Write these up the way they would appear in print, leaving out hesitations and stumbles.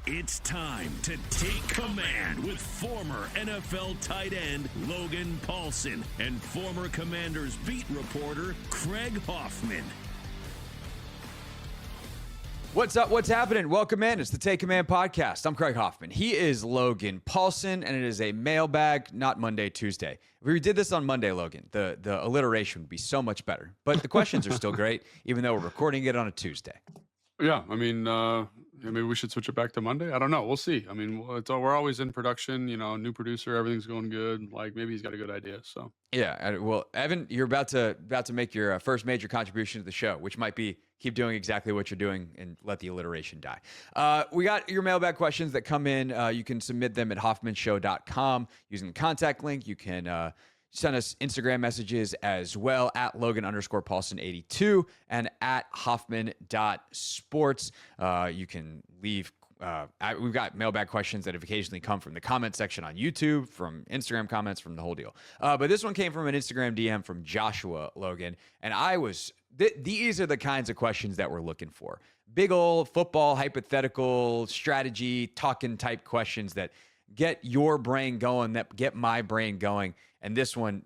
It's time to take command with former NFL tight end Logan Paulsen and former Commanders beat reporter Craig Hoffman. What's up? What's happening? Welcome in. It's the Take Command podcast. I'm Craig Hoffman. He is Logan Paulsen, and it is a mailbag, not Monday, Tuesday. If we did this on Monday, Logan, the alliteration would be so much better. But the questions are still great, even though we're recording it on a Tuesday. Yeah, I mean, maybe we should switch it back to Monday. I don't know. We'll see. I mean, we're always in production. You know, new producer, everything's going good. Like maybe he's got a good idea. So yeah, well, Evan, you're about to make your first major contribution to the show, which might be keep doing exactly what you're doing and let the alliteration die. We got your mailbag questions that come in. You can submit them at hoffmanshow.com using the contact link. You can send us Instagram messages as well at Logan_Paulsen82 and at Hoffman.sports. You can leave. We've got mailbag questions that have occasionally come from the comment section on YouTube, from Instagram comments, from the whole deal. But this one came from an Instagram DM from Joshua, Logan. And these are the kinds of questions that we're looking for. Big old football, hypothetical, strategy, talking type questions that get your brain going, that get my brain going. And this one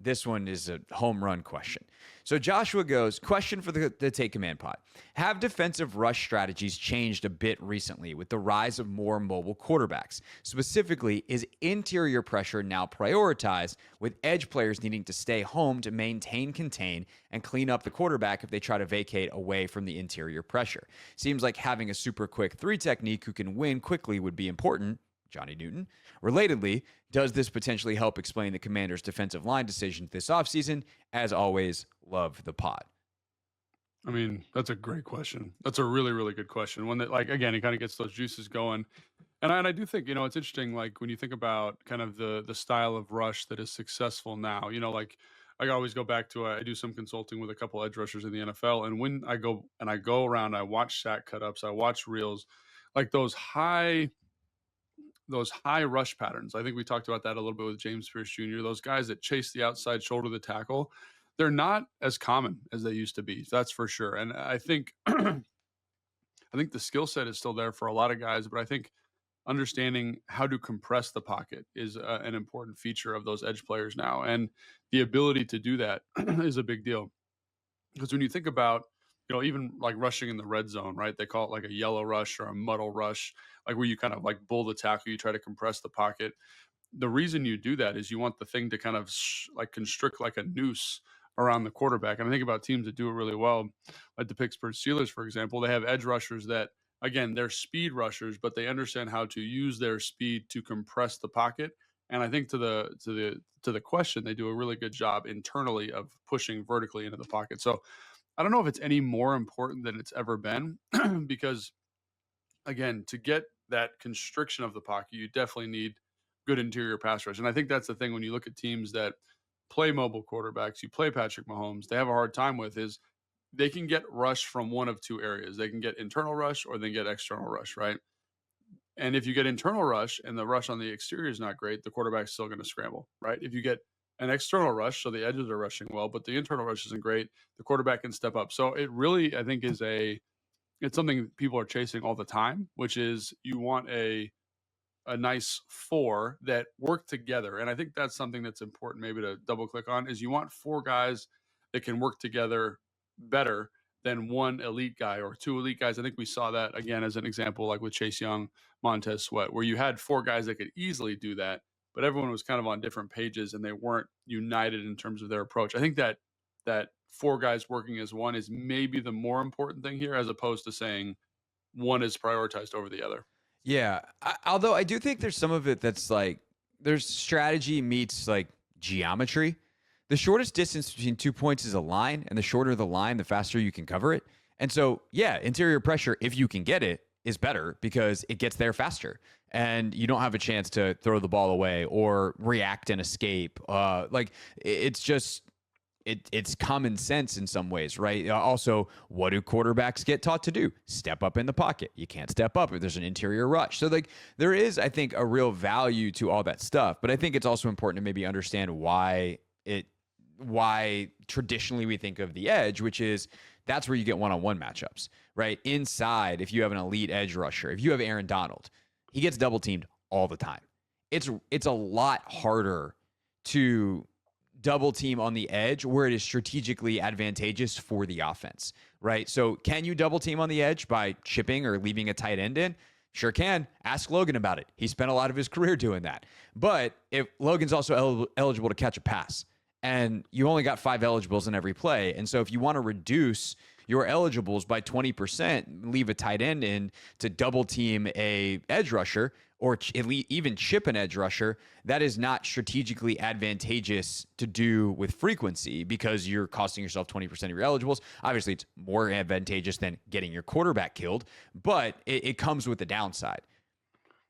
is a home run question. So Joshua goes, question for the Take Command pod. Have defensive rush strategies changed a bit recently with the rise of more mobile quarterbacks? Specifically, is interior pressure now prioritized with edge players needing to stay home to maintain, contain, and clean up the quarterback if they try to vacate away from the interior pressure? Seems like having a super quick 3 technique who can win quickly would be important. Johnny Newton. Relatedly, does this potentially help explain the Commanders' defensive line decisions this offseason? As always, love the pod. I mean, that's a great question. That's a really, really good question. One that, like, again, it kind of gets those juices going. And I do think, it's interesting, like, when you think about kind of the style of rush that is successful now, like, I always go back to, I do some consulting with a couple edge rushers in the NFL. And when I go around, I watch sack cut-ups, I watch reels, like those high rush patterns. I think we talked about that a little bit with James Pierce Jr. Those guys that chase the outside shoulder of the tackle, they're not as common as they used to be. That's for sure. And I think the skill set is still there for a lot of guys, but I think understanding how to compress the pocket is an important feature of those edge players now. And the ability to do that is a big deal. Because when you think about, even like rushing in the red zone, right? They call it like a yellow rush or a muddle rush, like where you kind of like bull the tackle, you try to compress the pocket. The reason you do that is you want the thing to kind of like constrict like a noose around the quarterback. And I think about teams that do it really well, like the Pittsburgh Steelers, for example. They have edge rushers that, again, they're speed rushers, but they understand how to use their speed to compress the pocket. And I think to the question, they do a really good job internally of pushing vertically into the pocket. So I don't know if it's any more important than it's ever been because, again, to get that constriction of the pocket, you definitely need good interior pass rush. And I think that's the thing when you look at teams that play mobile quarterbacks, you play Patrick Mahomes, they have a hard time with is they can get rush from one of 2 areas. They can get internal rush or they can get external rush, right? And if you get internal rush and the rush on the exterior is not great, the quarterback's still going to scramble, right? If you get an external rush, so the edges are rushing well, but the internal rush isn't great, the quarterback can step up. So it really, I think, is it's something people are chasing all the time, which is you want a nice 4 that work together. And I think that's something that's important maybe to double click on is you want 4 guys that can work together better than 1 elite guy or 2 elite guys. I think we saw that again as an example, like with Chase Young, Montez Sweat, where you had 4 guys that could easily do that, but everyone was kind of on different pages and they weren't united in terms of their approach. I think that 4 guys working as one is maybe the more important thing here, as opposed to saying one is prioritized over the other. Yeah. Although I do think there's some of it that's like, there's strategy meets like geometry. The shortest distance between 2 points is a line, and the shorter the line, the faster you can cover it. And so, yeah, interior pressure, if you can get it, is better because it gets there faster and you don't have a chance to throw the ball away or react and escape. It's common sense in some ways, right? Also, what do quarterbacks get taught to do? Step up in the pocket. You can't step up if there's an interior rush. So like there is, I think, a real value to all that stuff, but I think it's also important to maybe understand why traditionally we think of the edge, which is that's where you get one-on-one matchups, right? Inside, if you have an elite edge rusher, if you have Aaron Donald, he gets double teamed all the time. It's a lot harder to double team on the edge where it is strategically advantageous for the offense, right? So can you double team on the edge by chipping or leaving a tight end in? Sure can. Ask Logan about it. He spent a lot of his career doing that. But if Logan's also eligible to catch a pass, and you only got 5 eligibles in every play, and so if you want to reduce your eligibles by 20%, leave a tight end in to double team a edge rusher or even chip an edge rusher, that is not strategically advantageous to do with frequency because you're costing yourself 20% of your eligibles. Obviously, it's more advantageous than getting your quarterback killed, but it comes with the downside.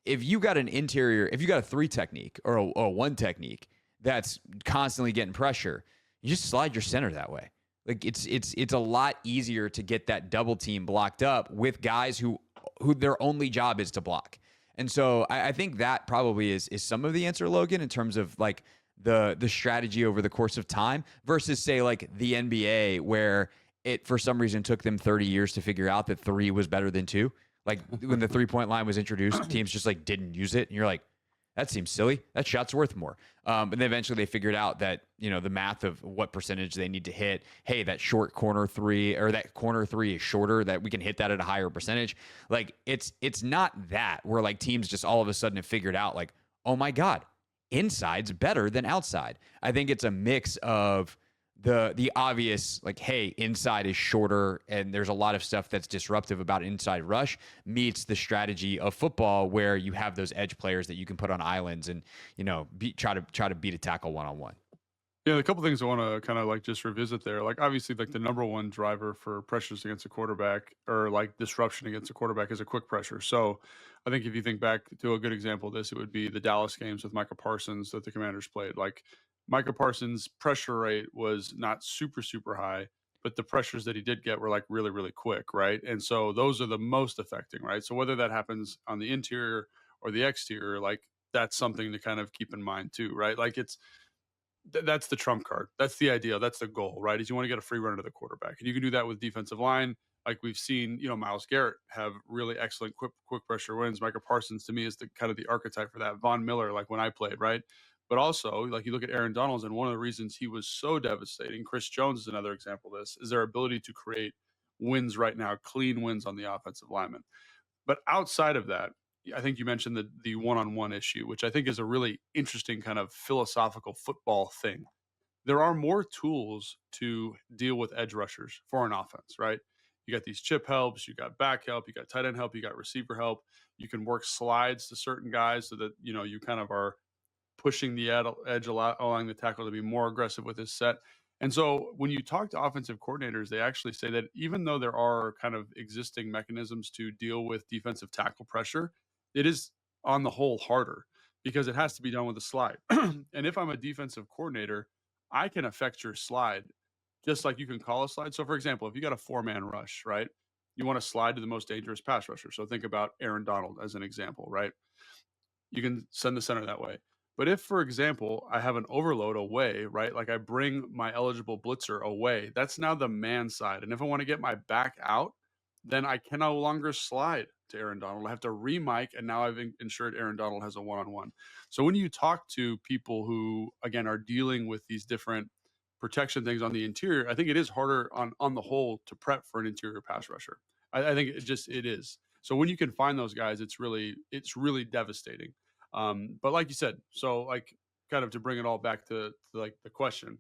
If you got if you got a 3 technique or a 1 technique that's constantly getting pressure, you just slide your center that way. Like it's a lot easier to get that double team blocked up with guys who their only job is to block. And so I think that probably is some of the answer, Logan, in terms of like the strategy over the course of time versus say like the NBA where it for some reason took them 30 years to figure out that 3 was better than 2. Like when the 3-point line was introduced, teams just like didn't use it. And you're like, that seems silly. That shot's worth more. But then eventually they figured out that, the math of what percentage they need to hit. Hey, that short corner 3 or that corner 3 is shorter, that we can hit that at a higher percentage. Like it's not that where like teams just all of a sudden have figured out like, oh my God, inside's better than outside. I think it's a mix of the obvious, like, hey, inside is shorter and there's a lot of stuff that's disruptive about inside rush meets the strategy of football where you have those edge players that you can put on islands and, try to beat a tackle one-on-one. Yeah, a couple things I want to kind of like just revisit there. Like obviously like the number one driver for pressures against a quarterback or like disruption against a quarterback is a quick pressure. So I think if you think back to a good example of this, it would be the Dallas games with Micah Parsons that the Commanders played. Like Micah Parsons' pressure rate was not super, super high, but the pressures that he did get were like really, really quick, right? And so those are the most affecting, right? So whether that happens on the interior or the exterior, like that's something to kind of keep in mind too, right? Like that's the trump card. That's the ideal. That's the goal, right? Is you want to get a free run to the quarterback. And you can do that with defensive line. Like we've seen, Myles Garrett have really excellent quick pressure wins. Micah Parsons to me is the kind of the archetype for that. Von Miller, like when I played, right? But also, like you look at Aaron Donald, and one of the reasons he was so devastating, Chris Jones is another example of this, is their ability to create wins right now, clean wins on the offensive lineman. But outside of that, I think you mentioned the one-on-one issue, which I think is a really interesting kind of philosophical football thing. There are more tools to deal with edge rushers for an offense, right? You got these chip helps, you got back help, you got tight end help, you got receiver help. You can work slides to certain guys so that, you kind of are pushing the edge, allowing the tackle to be more aggressive with his set. And so when you talk to offensive coordinators, they actually say that even though there are kind of existing mechanisms to deal with defensive tackle pressure, it is on the whole harder because it has to be done with a slide. And if I'm a defensive coordinator, I can affect your slide just like you can call a slide. So for example, if you got a 4-man rush, right, you want to slide to the most dangerous pass rusher. So think about Aaron Donald as an example, right? You can send the center that way. But if, for example, I have an overload away, right? Like I bring my eligible blitzer away, that's now the man side. And if I want to get my back out, then I can no longer slide to Aaron Donald. I have to re-mic, and now I've ensured Aaron Donald has a one-on-one. So when you talk to people who, again, are dealing with these different protection things on the interior, I think it is harder on the whole to prep for an interior pass rusher. I think it is. So when you can find those guys, it's really devastating. But like you said, so like kind of to bring it all back to like the question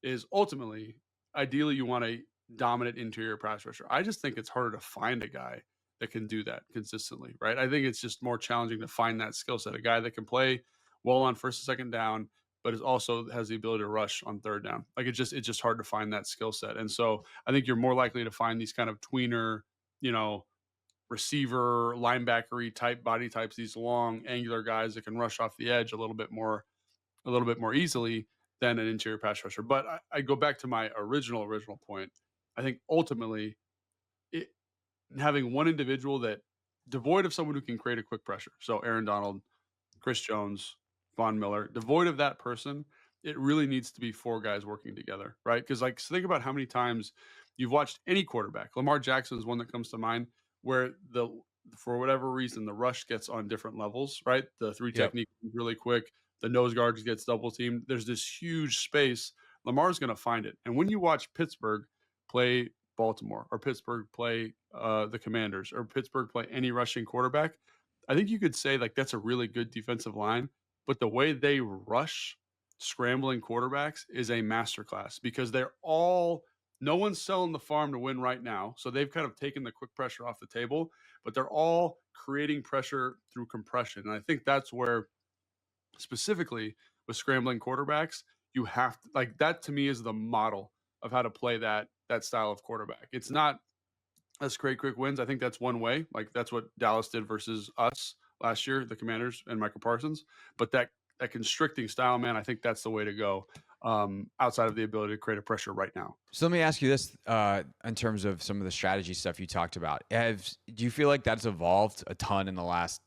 is ultimately, ideally you want a dominant interior pass rusher. I just think it's harder to find a guy that can do that consistently, right? I think it's just more challenging to find that skill set, a guy that can play well on first and second down, but is also has the ability to rush on third down. Like it's just hard to find that skill set. And so I think you're more likely to find these kind of tweener, receiver, linebackery type body types, these long angular guys that can rush off the edge a little bit more easily than an interior pass rusher. But I go back to my original point. I think ultimately having one individual that devoid of someone who can create a quick pressure. So Aaron Donald, Chris Jones, Von Miller, devoid of that person, it really needs to be 4 guys working together, right? Because like, so think about how many times you've watched any quarterback. Lamar Jackson is one that comes to mind, where the for whatever reason, the rush gets on different levels, right? The three Yep. technique is really quick. The nose guard gets double teamed. There's this huge space. Lamar's going to find it. And when you watch Pittsburgh play Baltimore, or Pittsburgh play the Commanders, or Pittsburgh play any rushing quarterback, I think you could say like that's a really good defensive line. But the way they rush scrambling quarterbacks is a masterclass, because no one's selling the farm to win right now. So they've kind of taken the quick pressure off the table, but they're all creating pressure through compression. And I think that's where, specifically with scrambling quarterbacks, you have to, like, that to me is the model of how to play that style of quarterback. It's not let's create quick wins. I think that's one way. Like that's what Dallas did versus us last year, the Commanders and Michael Parsons. But that constricting style, man, I think that's the way to go. Outside of the ability to create a pressure right now. So let me ask you this, in terms of some of the strategy stuff you talked about. Do you feel like that's evolved a ton in the last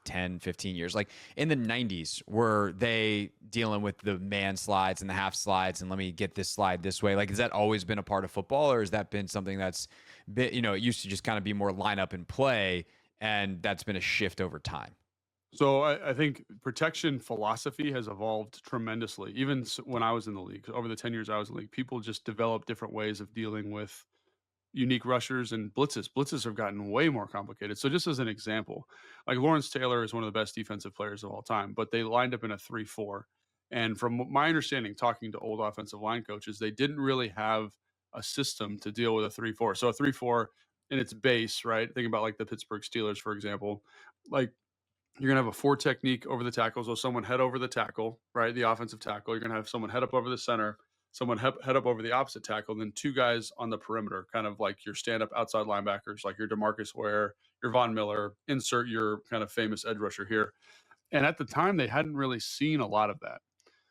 10, 15 years? Like in the 90s, were they dealing with the man slides and the half slides and let me get this slide this way? Like, has that always been a part of football, or has that been something that's been, it used to just kind of be more line up and play, and that's been a shift over time? So I think protection philosophy has evolved tremendously. Even when I was in the league, over the 10 years I was in the league, people just developed different ways of dealing with unique rushers and blitzes. Blitzes have gotten way more complicated. So just as an example, like Lawrence Taylor is one of the best defensive players of all time, but they lined up in a 3-4. And from my understanding, talking to old offensive line coaches, they didn't really have a system to deal with a 3-4. So a 3-4 in its base, right? Think about like the Pittsburgh Steelers, for example. Like, you're going to have a 4 technique over the tackle. So someone head over the tackle, right? The offensive tackle. You're going to have someone head up over the center, someone head up over the opposite tackle, and then 2 guys on the perimeter, kind of like your stand-up outside linebackers, like your DeMarcus Ware, your Von Miller, insert your kind of famous edge rusher here. And at the time, they hadn't really seen a lot of that.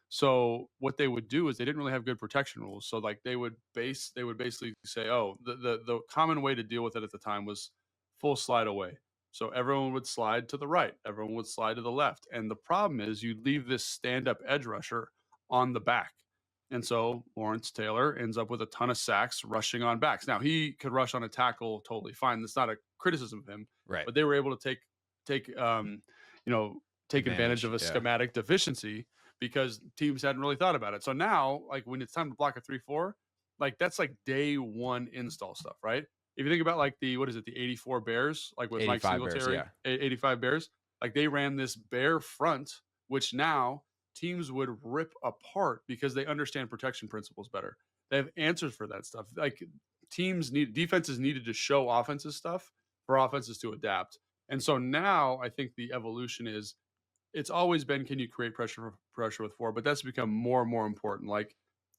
So what they would do is they didn't really have good protection rules. So like they would basically say, oh, the common way to deal with it at the time was full slide away. So everyone would slide to the right, everyone would slide to the left. And the problem is you leave this stand-up edge rusher on the back. And so Lawrence Taylor ends up with a ton of sacks rushing on backs. Now, he could rush on a tackle totally fine. That's not a criticism of him. Right. But they were able to take advantage of a schematic deficiency, because teams hadn't really thought about it. So now, like when it's time to block a 3-4, like that's like day one install stuff, right? If you think about like the 84 Bears, like with Mike Singletary, Bears, 85 Bears, like they ran this bear front, which now teams would rip apart because they understand protection principles better. They have answers for that stuff. Like defenses needed to show offenses stuff for offenses to adapt. And so now I think the evolution is, it's always been, can you create pressure with 4? But that's become more and more important. Like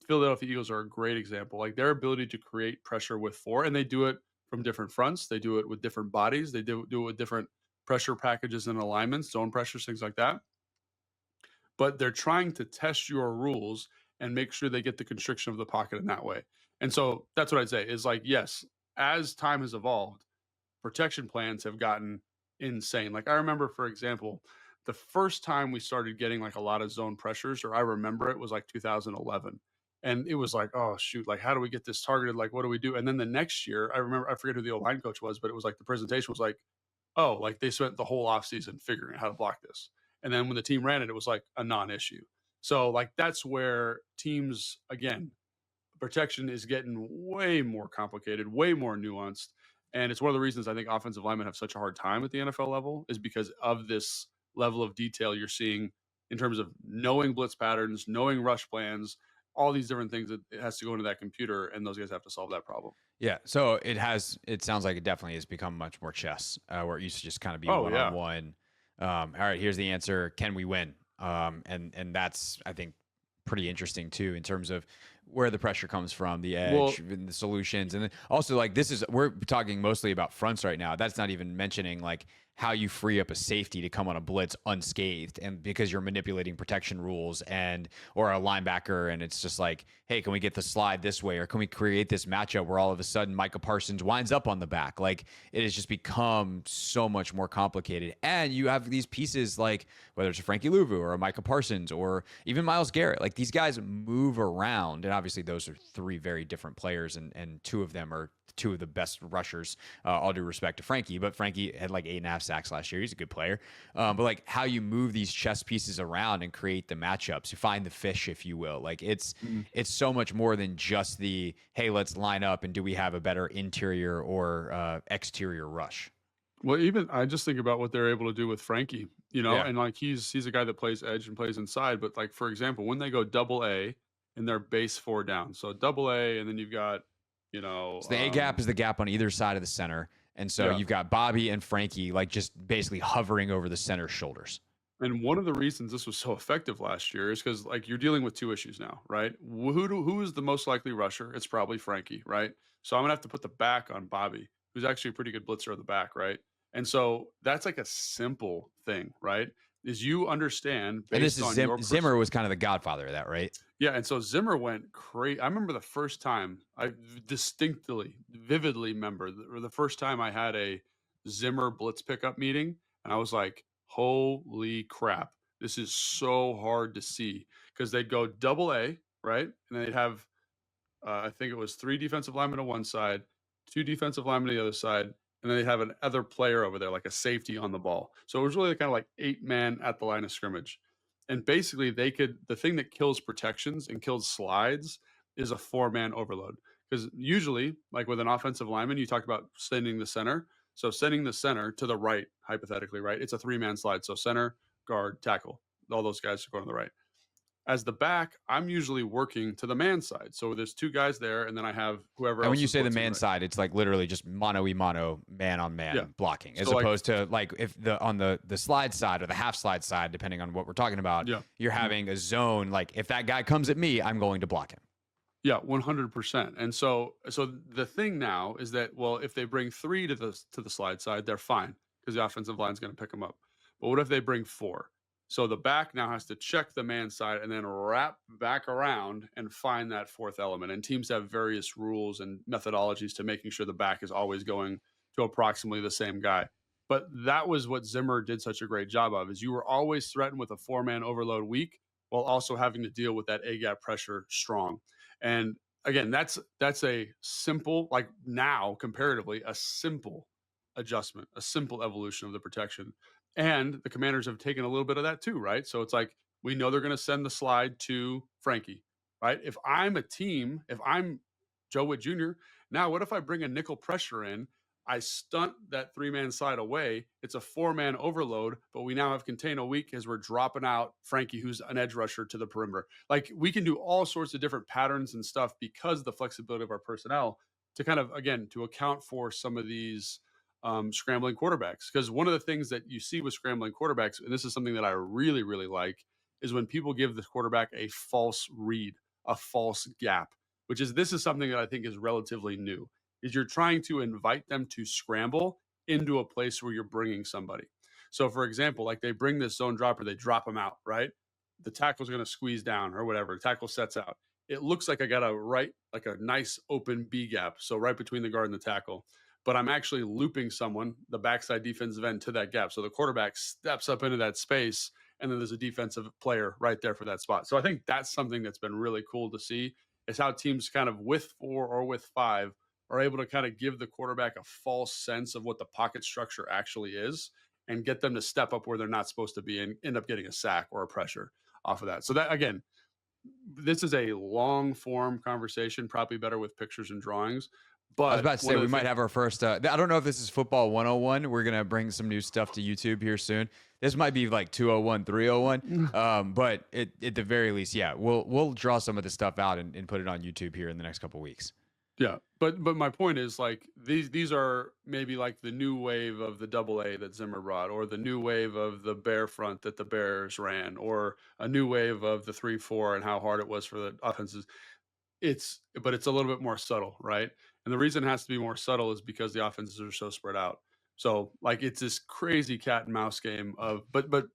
Philadelphia Eagles are a great example. Like their ability to create pressure with 4, and they do it from different fronts. They do it with different bodies. They do it with different pressure packages and alignments, zone pressures, things like that. But they're trying to test your rules and make sure they get the constriction of the pocket in that way. And so that's what I'd say is like, yes, as time has evolved, protection plans have gotten insane. Like I remember, for example, the first time we started getting like a lot of zone pressures, or I remember it was like 2011. And it was like, oh shoot, like how do we get this targeted? Like, what do we do? And then the next year, I forget who the O-line coach was, but it was like the presentation was like, oh, like they spent the whole offseason figuring out how to block this. And then when the team ran it, it was like a non-issue. So like that's where teams, again, protection is getting way more complicated, way more nuanced. And it's one of the reasons I think offensive linemen have such a hard time at the NFL level, is because of this level of detail you're seeing in terms of knowing blitz patterns, knowing rush plans, all these different things that it has to go into that computer, and those guys have to solve that problem. Yeah. So it sounds like it definitely has become much more chess, where it used to just kind of be one-on-one. All right, here's the answer. Can we win? And that's, I think, pretty interesting too, in terms of where the pressure comes from, the edge, and the solutions. And then also like we're talking mostly about fronts right now. That's not even mentioning like how you free up a safety to come on a blitz unscathed, and because you're manipulating protection rules or a linebacker, and it's just like, hey, can we get the slide this way, or can we create this matchup where all of a sudden Micah Parsons winds up on the back? Like it has just become so much more complicated. And you have these pieces like whether it's a Frankie Louvu or a Micah Parsons or even Myles Garrett, like these guys move around, and obviously those are 3 very different players, and 2 of them are two of the best rushers, all due respect to Frankie, but Frankie had like 8.5 sacks last year. He's a good player. But like how you move these chess pieces around and create the matchups, you find the fish, if you will. Like it's so much more than just the, hey, let's line up and do we have a better interior or exterior rush. Well, even I just think about what they're able to do with Frankie, Yeah. and like he's a guy that plays edge and plays inside. But like for example, when they go double A in their base 4 down, so double A, and then you've got, So the A gap is the gap on either side of the center, and so you've got Bobby and Frankie like just basically hovering over the center's shoulders. And one of the reasons this was so effective last year is because like you're dealing with 2 issues now, right? Who is the most likely rusher? It's probably Frankie, right? So I'm gonna have to put the back on Bobby, who's actually a pretty good blitzer at the back, right? And so that's like a simple thing, right? Is you understand And this based is on your Zimmer was kind of the godfather of that, right? Yeah, and so Zimmer went crazy. I remember the first time I vividly remember the first time I had a Zimmer blitz pickup meeting, and I was like, "Holy crap, this is so hard to see." Because they'd go double A, right, and they'd have, I think it was 3 defensive linemen on one side, 2 defensive linemen on the other side, and then they'd have another player over there, like a safety on the ball. So it was really kind of like 8-man at the line of scrimmage. And basically the thing that kills protections and kills slides is a 4-man overload. Because usually, like with an offensive lineman, you talk about sending the center. So sending the center to the right, hypothetically, right? It's a 3-man slide. So center, guard, tackle. All those guys are going to the right. As the back, I'm usually working to the man side. So there's 2 guys there, and then I have whoever else. And when you is say the blitzing, man right? side, it's like literally just mano-y-mano, man-on-man blocking, as opposed to like if on the slide side or the half slide side, depending on what we're talking about, you're having a zone. Like if that guy comes at me, I'm going to block him. Yeah, 100%. And so the thing now is that, well, if they bring 3 to the slide side, they're fine because the offensive line's going to pick them up. But what if they bring 4? So the back now has to check the man side and then wrap back around and find that 4th element. And teams have various rules and methodologies to making sure the back is always going to approximately the same guy. But that was what Zimmer did such a great job of, is you were always threatened with a 4-man overload weak while also having to deal with that A-gap pressure strong. And again, that's a simple, like now comparatively, a simple adjustment, a simple evolution of the protection. And the Commanders have taken a little bit of that too, right? So it's like, we know they're going to send the slide to Frankie, right? If I'm a team, if I'm Joe Witt Jr., now what if I bring a nickel pressure in? I stunt that 3-man slide away. It's a 4-man overload, but we now have contain a weak as we're dropping out Frankie, who's an edge rusher, to the perimeter. Like we can do all sorts of different patterns and stuff because of the flexibility of our personnel to kind of, again, to account for some of these scrambling quarterbacks. Because one of the things that you see with scrambling quarterbacks, and this is something that I really, really like, is when people give the quarterback a false read, a false gap, this is something that I think is relatively new, is you're trying to invite them to scramble into a place where you're bringing somebody. So for example, like they bring this zone dropper, they drop them out, right? The tackle's going to squeeze down or whatever. The tackle sets out. It looks like I got like a nice open B gap. So right between the guard and the tackle. But I'm actually looping someone, the backside defensive end, to that gap. So the quarterback steps up into that space, and then there's a defensive player right there for that spot. So I think that's something that's been really cool to see, is how teams kind of with 4 or with 5 are able to kind of give the quarterback a false sense of what the pocket structure actually is and get them to step up where they're not supposed to be and end up getting a sack or a pressure off of that. So that, again, this is a long form conversation, probably better with pictures and drawings. But I was about to say, we might have our first, I don't know if this is football 101. We're going to bring some new stuff to YouTube here soon. This might be like 201, 301. But at the very least, yeah, we'll draw some of this stuff out and put it on YouTube here in the next couple of weeks. Yeah. But my point is, like, these are maybe like the new wave of the double A that Zimmer brought, or the new wave of the bear front that the Bears ran, or a new wave of the 3-4 and how hard it was for the offenses. But it's a little bit more subtle, right? And the reason it has to be more subtle is because the offenses are so spread out. So like it's this crazy cat and mouse game of, but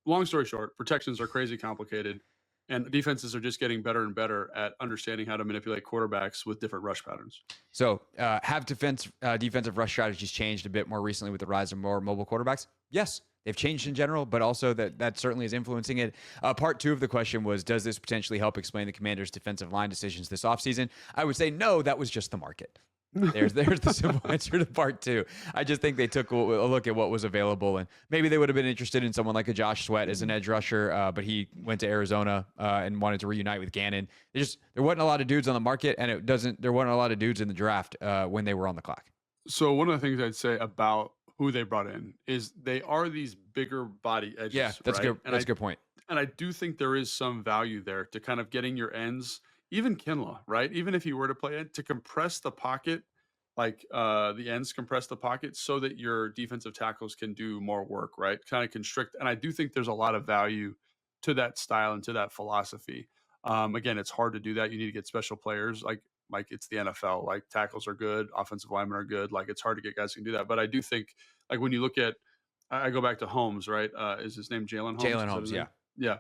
long story short, protections are crazy complicated, and defenses are just getting better and better at understanding how to manipulate quarterbacks with different rush patterns. So have defensive rush strategies changed a bit more recently with the rise of more mobile quarterbacks? Yes. They've changed in general, but also that certainly is influencing it. Part 2 of the question was, does this potentially help explain the Commanders' defensive line decisions this offseason? I would say no, that was just the market. There's the simple answer to part two. I just think they took a look at what was available, and maybe they would have been interested in someone like a Josh Sweat as an edge rusher, but he went to Arizona and wanted to reunite with Gannon. There wasn't a lot of dudes on the market, and there weren't a lot of dudes in the draft when they were on the clock. So one of the things I'd say about who they brought in is they are these bigger body edges. Yeah, that's right? good. That's a good point. And I do think there is some value there to kind of getting your ends, even Kinlaw, right? Even if he were to play it, to compress the pocket, like the ends compress the pocket so that your defensive tackles can do more work, right? Kind of constrict. And I do think there's a lot of value to that style and to that philosophy. Again, it's hard to do that. You need to get special players like it's the NFL. Like tackles are good, offensive linemen are good. Like it's hard to get guys who can do that. But I do think, like when you look at, I go back to Holmes, right? Is his name Jalen Holmes? Jalen Holmes, yeah. Yeah.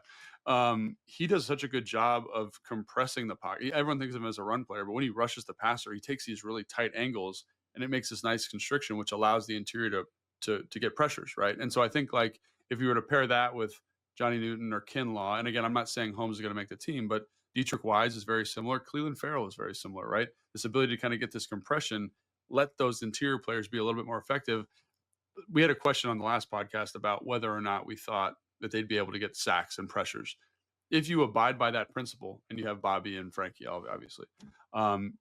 He does such a good job of compressing the pocket. Everyone thinks of him as a run player, but when he rushes the passer, he takes these really tight angles and it makes this nice constriction, which allows the interior to get pressures, right? And so I think like if you were to pair that with Johnny Newton or Kinlaw, and again, I'm not saying Holmes is going to make the team, but Dietrich Wise is very similar. Cleveland Farrell is very similar, right? This ability to kind of get this compression, let those interior players be a little bit more effective. We had a question on the last podcast about whether or not we thought that they'd be able to get sacks and pressures. If you abide by that principle and you have Bobby and Frankie, obviously,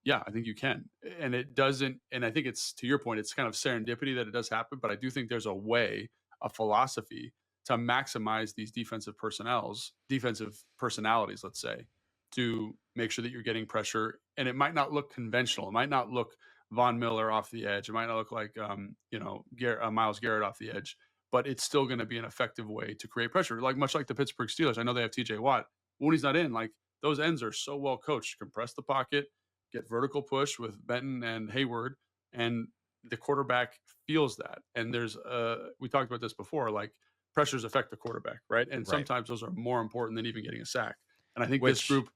yeah, I think you can. And it doesn't, and I think it's, to your point, it's kind of serendipity that it does happen, but I do think there's a way, a philosophy to maximize these defensive personalities, let's say, to make sure that you're getting pressure. And it might not look conventional. It might not look Von Miller off the edge. It might not look like, Myles Garrett off the edge, but it's still going to be an effective way to create pressure. Like much like the Pittsburgh Steelers. I know they have TJ Watt. When he's not in, like those ends are so well coached. Compress the pocket, get vertical push with Benton and Hayward, and the quarterback feels that. And there's we talked about this before, like pressures affect the quarterback, right? And sometimes those are more important than even getting a sack. And I think this group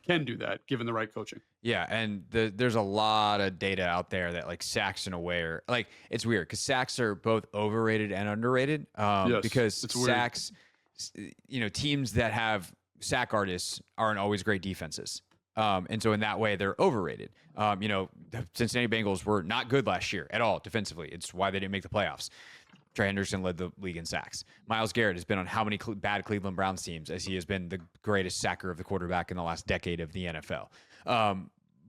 can do that given the right coaching. Yeah, and there's a lot of data out there that like sacks in a way are like, it's weird because sacks are both overrated and underrated. Because sacks, teams that have sack artists aren't always great defenses. And so in that way, they're overrated. The Cincinnati Bengals were not good last year at all defensively. It's why they didn't make the playoffs. Trey Henderson led the league in sacks. Myles Garrett has been on how many bad Cleveland Browns teams as he has been the greatest sacker of the quarterback in the last decade of the NFL.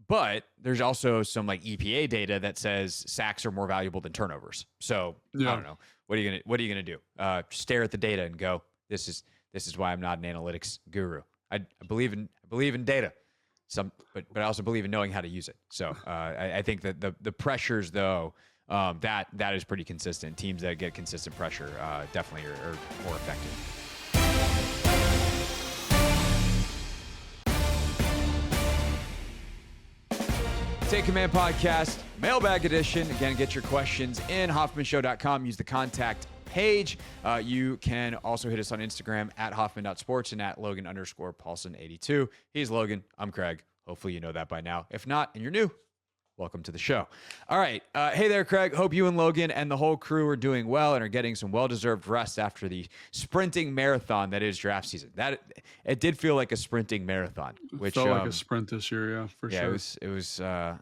But there's also some like EPA data that says sacks are more valuable than turnovers. So I don't know. What are you gonna do? Stare at the data and go, this is why I'm not an analytics guru. I believe in data. But I also believe in knowing how to use it. So I think that the pressures though, that is pretty consistent. Teams that get consistent pressure definitely are more effective. Take Command Podcast, Mailbag Edition. Again, get your questions in HoffmanShow.com. Use the contact page. You can also hit us on Instagram at Hoffman.sports and at Logan_Paulsen82. He's Logan. I'm Craig. Hopefully you know that by now. If not, and you're new, welcome to the show. All right. Hey there, Craig. Hope you and Logan and the whole crew are doing well and are getting some well-deserved rest after the sprinting marathon that is draft season. It did feel like a sprinting marathon. Which felt like a sprint this year, yeah, for sure.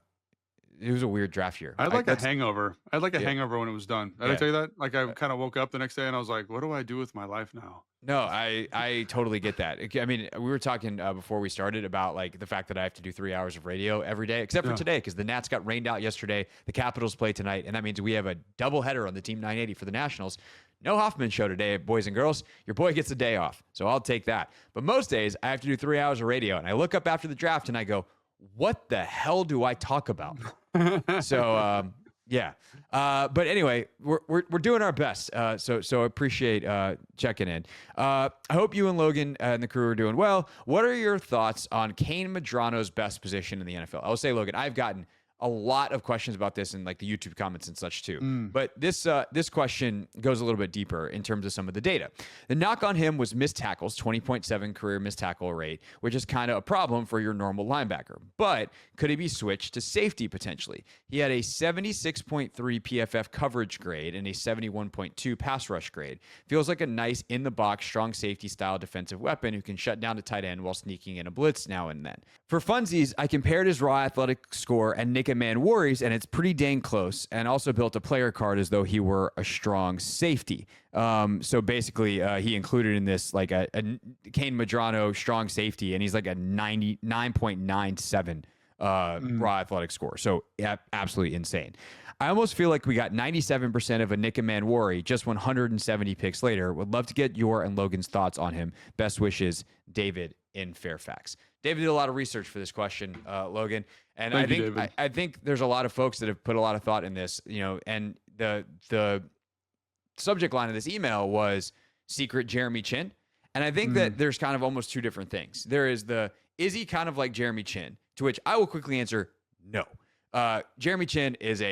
It was a weird draft year. I had like a hangover. I had like a hangover when it was done. Did I tell you that? Like I kind of woke up the next day and I was like, what do I do with my life now? No, I totally get that. I mean, we were talking before we started about like the fact that I have to do 3 hours of radio every day, except for today, because the Nats got rained out yesterday. The Capitals play tonight, and that means we have a doubleheader on the Team 980 for the Nationals. No Hoffman show today, boys and girls. Your boy gets a day off, so I'll take that. But most days, I have to do 3 hours of radio, and I look up after the draft and I go, what the hell do I talk about? So, yeah. But anyway, we're doing our best. So appreciate checking in. I hope you and Logan and the crew are doing well. What are your thoughts on Kain Medrano's best position in the NFL? I will say, Logan, I've gotten a lot of questions about this in like the YouTube comments and such too. But this question goes a little bit deeper in terms of some of the data. The knock on him was missed tackles, 20.7 career missed tackle rate, which is kind of a problem for your normal linebacker. But could he be switched to safety potentially? He had a 76.3 PFF coverage grade and a 71.2 pass rush grade. Feels like a nice in the box, strong safety style defensive weapon who can shut down a tight end while sneaking in a blitz now and then. For funsies, I compared his raw athletic score and Nick at man worries, and it's pretty dang close, and also built a player card as though he were a strong safety. So basically, he included in this like a Kain Medrano strong safety, and he's like a 99.97 raw athletic score. So absolutely insane. I almost feel like we got 97% of a Nick and Man worry just 170 picks later. Would love to get your and Logan's thoughts on him. Best wishes, David in Fairfax. David did a lot of research for this question, Logan, and I think there's a lot of folks that have put a lot of thought in this. And the subject line of this email was secret Jeremy Chin, and I think that there's kind of almost two different things. There is is he kind of like Jeremy Chin? To which I will quickly answer no. Jeremy Chin is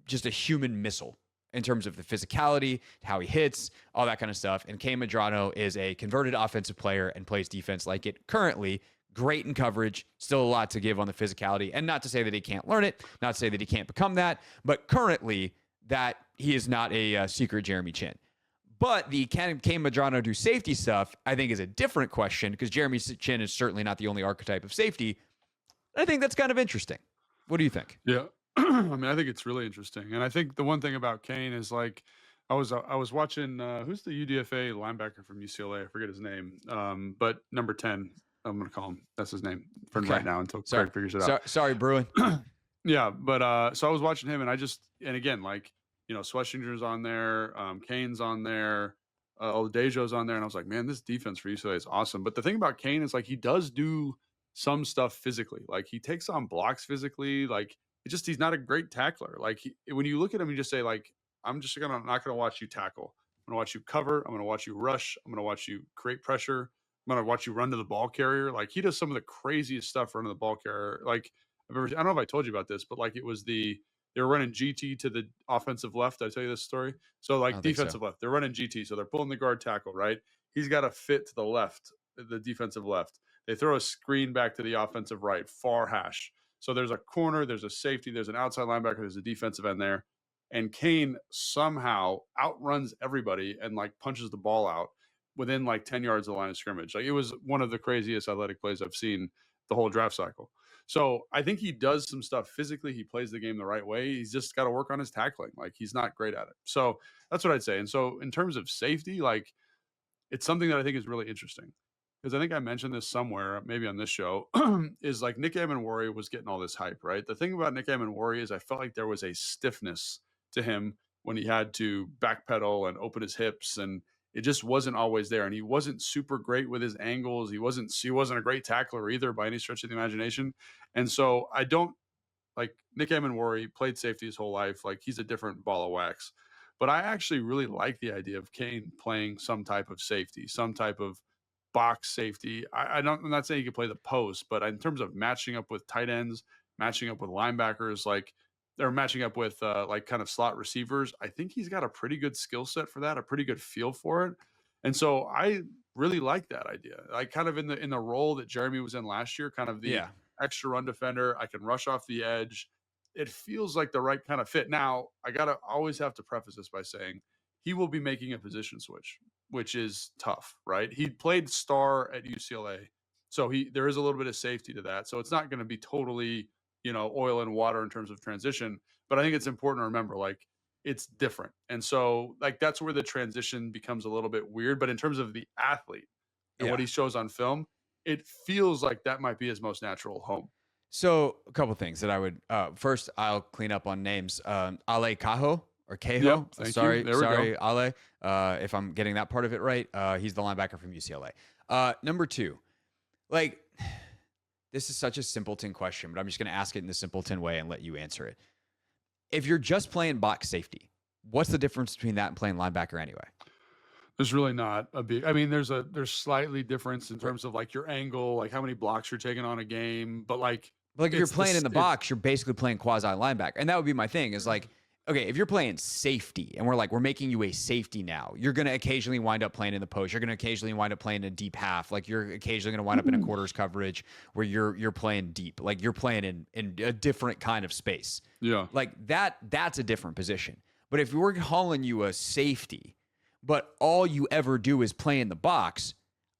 just a human missile in terms of the physicality, how he hits, all that kind of stuff. And Kain Medrano is a converted offensive player and plays defense like it currently. Great in coverage, still a lot to give on the physicality. And not to say that he can't learn it, not to say that he can't become that, but currently that he is not a secret Jeremy Chin. But the Kain Medrano do safety stuff, I think, is a different question, because Jeremy Chin is certainly not the only archetype of safety. I think that's kind of interesting. What do you think? Yeah. I mean, I think it's really interesting. And I think the one thing about Kain is like, I was watching, who's the UDFA linebacker from UCLA? I forget his name. But number 10, I'm going to call him. That's his name for right now until Craig figures it out. Sorry, Bruin. Yeah. But so I was watching him, and and again, like, Schwessinger's on there. Kane's on there. Oladejo's on there. And I was like, man, this defense for UCLA is awesome. But the thing about Kain is like, he does do some stuff physically. Like, he takes on blocks physically. Like, he's not a great tackler. Like, when you look at him, you just say, like, I'm not going to watch you tackle. I'm going to watch you cover. I'm going to watch you rush. I'm going to watch you create pressure. I'm going to watch you run to the ball carrier. Like, he does some of the craziest stuff running the ball carrier. Like, I don't know if I told you about this, but like, they were running GT to the offensive left. Did I tell you this story? So like defensive left, they're running GT. So they're pulling the guard tackle, right? He's got to fit to the left, the defensive left. They throw a screen back to the offensive right, far hash. So there's a corner, there's a safety, there's an outside linebacker, there's a defensive end there. And Kain somehow outruns everybody and like punches the ball out within like 10 yards of the line of scrimmage. Like, it was one of the craziest athletic plays I've seen the whole draft cycle. So I think he does some stuff physically. He plays the game the right way. He's just got to work on his tackling. Like, he's not great at it. So that's what I'd say. And so in terms of safety, like, it's something that I think is really interesting, because I think I mentioned this somewhere, maybe on this show, is like Nick Amenwari was getting all this hype, right? The thing about Nick Amenwari is I felt like there was a stiffness to him when he had to backpedal and open his hips, and it just wasn't always there. And he wasn't super great with his angles. He wasn't a great tackler either by any stretch of the imagination. And so I don't like Nick Amenwari played safety his whole life. Like, he's a different ball of wax. But I actually really like the idea of Kain playing some type of safety, some type of box safety. I'm not saying he could play the post, but in terms of matching up with tight ends, matching up with linebackers, like they're matching up with like kind of slot receivers, I think he's got a pretty good skill set for that, a pretty good feel for it. And so I really like that idea. Like, kind of in the role that Jeremy was in last year, kind of the extra run defender. I can rush off the edge. It feels like the right kind of fit. Now, I always have to preface this by saying he will be making a position switch, which is tough, right? He played star at UCLA, so there is a little bit of safety to that. So it's not going to be totally, oil and water in terms of transition. But I think it's important to remember, like, it's different. And so, like, that's where the transition becomes a little bit weird. But in terms of the athlete and what he shows on film, it feels like that might be his most natural home. So a couple of things that I would first, I'll clean up on names. Ale Cajo or Cajo. Yep, sorry, Ale. If I'm getting that part of it right, he's the linebacker from UCLA. Number two, like, this is such a simpleton question, but I'm just going to ask it in the simpleton way and let you answer it. If you're just playing box safety, what's the difference between that and playing linebacker anyway? There's really not a big, I mean, there's slightly difference in terms of like your angle, like how many blocks you're taking on a game, but like if you're playing in the box, you're basically playing quasi linebacker. And that would be my thing is like, okay, if you're playing safety and we're making you a safety now, you're going to occasionally wind up playing in the post. You're going to occasionally wind up playing in deep half. Like, you're occasionally going to wind up in a quarters coverage where you're playing deep. Like, you're playing in a different kind of space. Yeah. Like that's a different position. But if we're calling you a safety, but all you ever do is play in the box,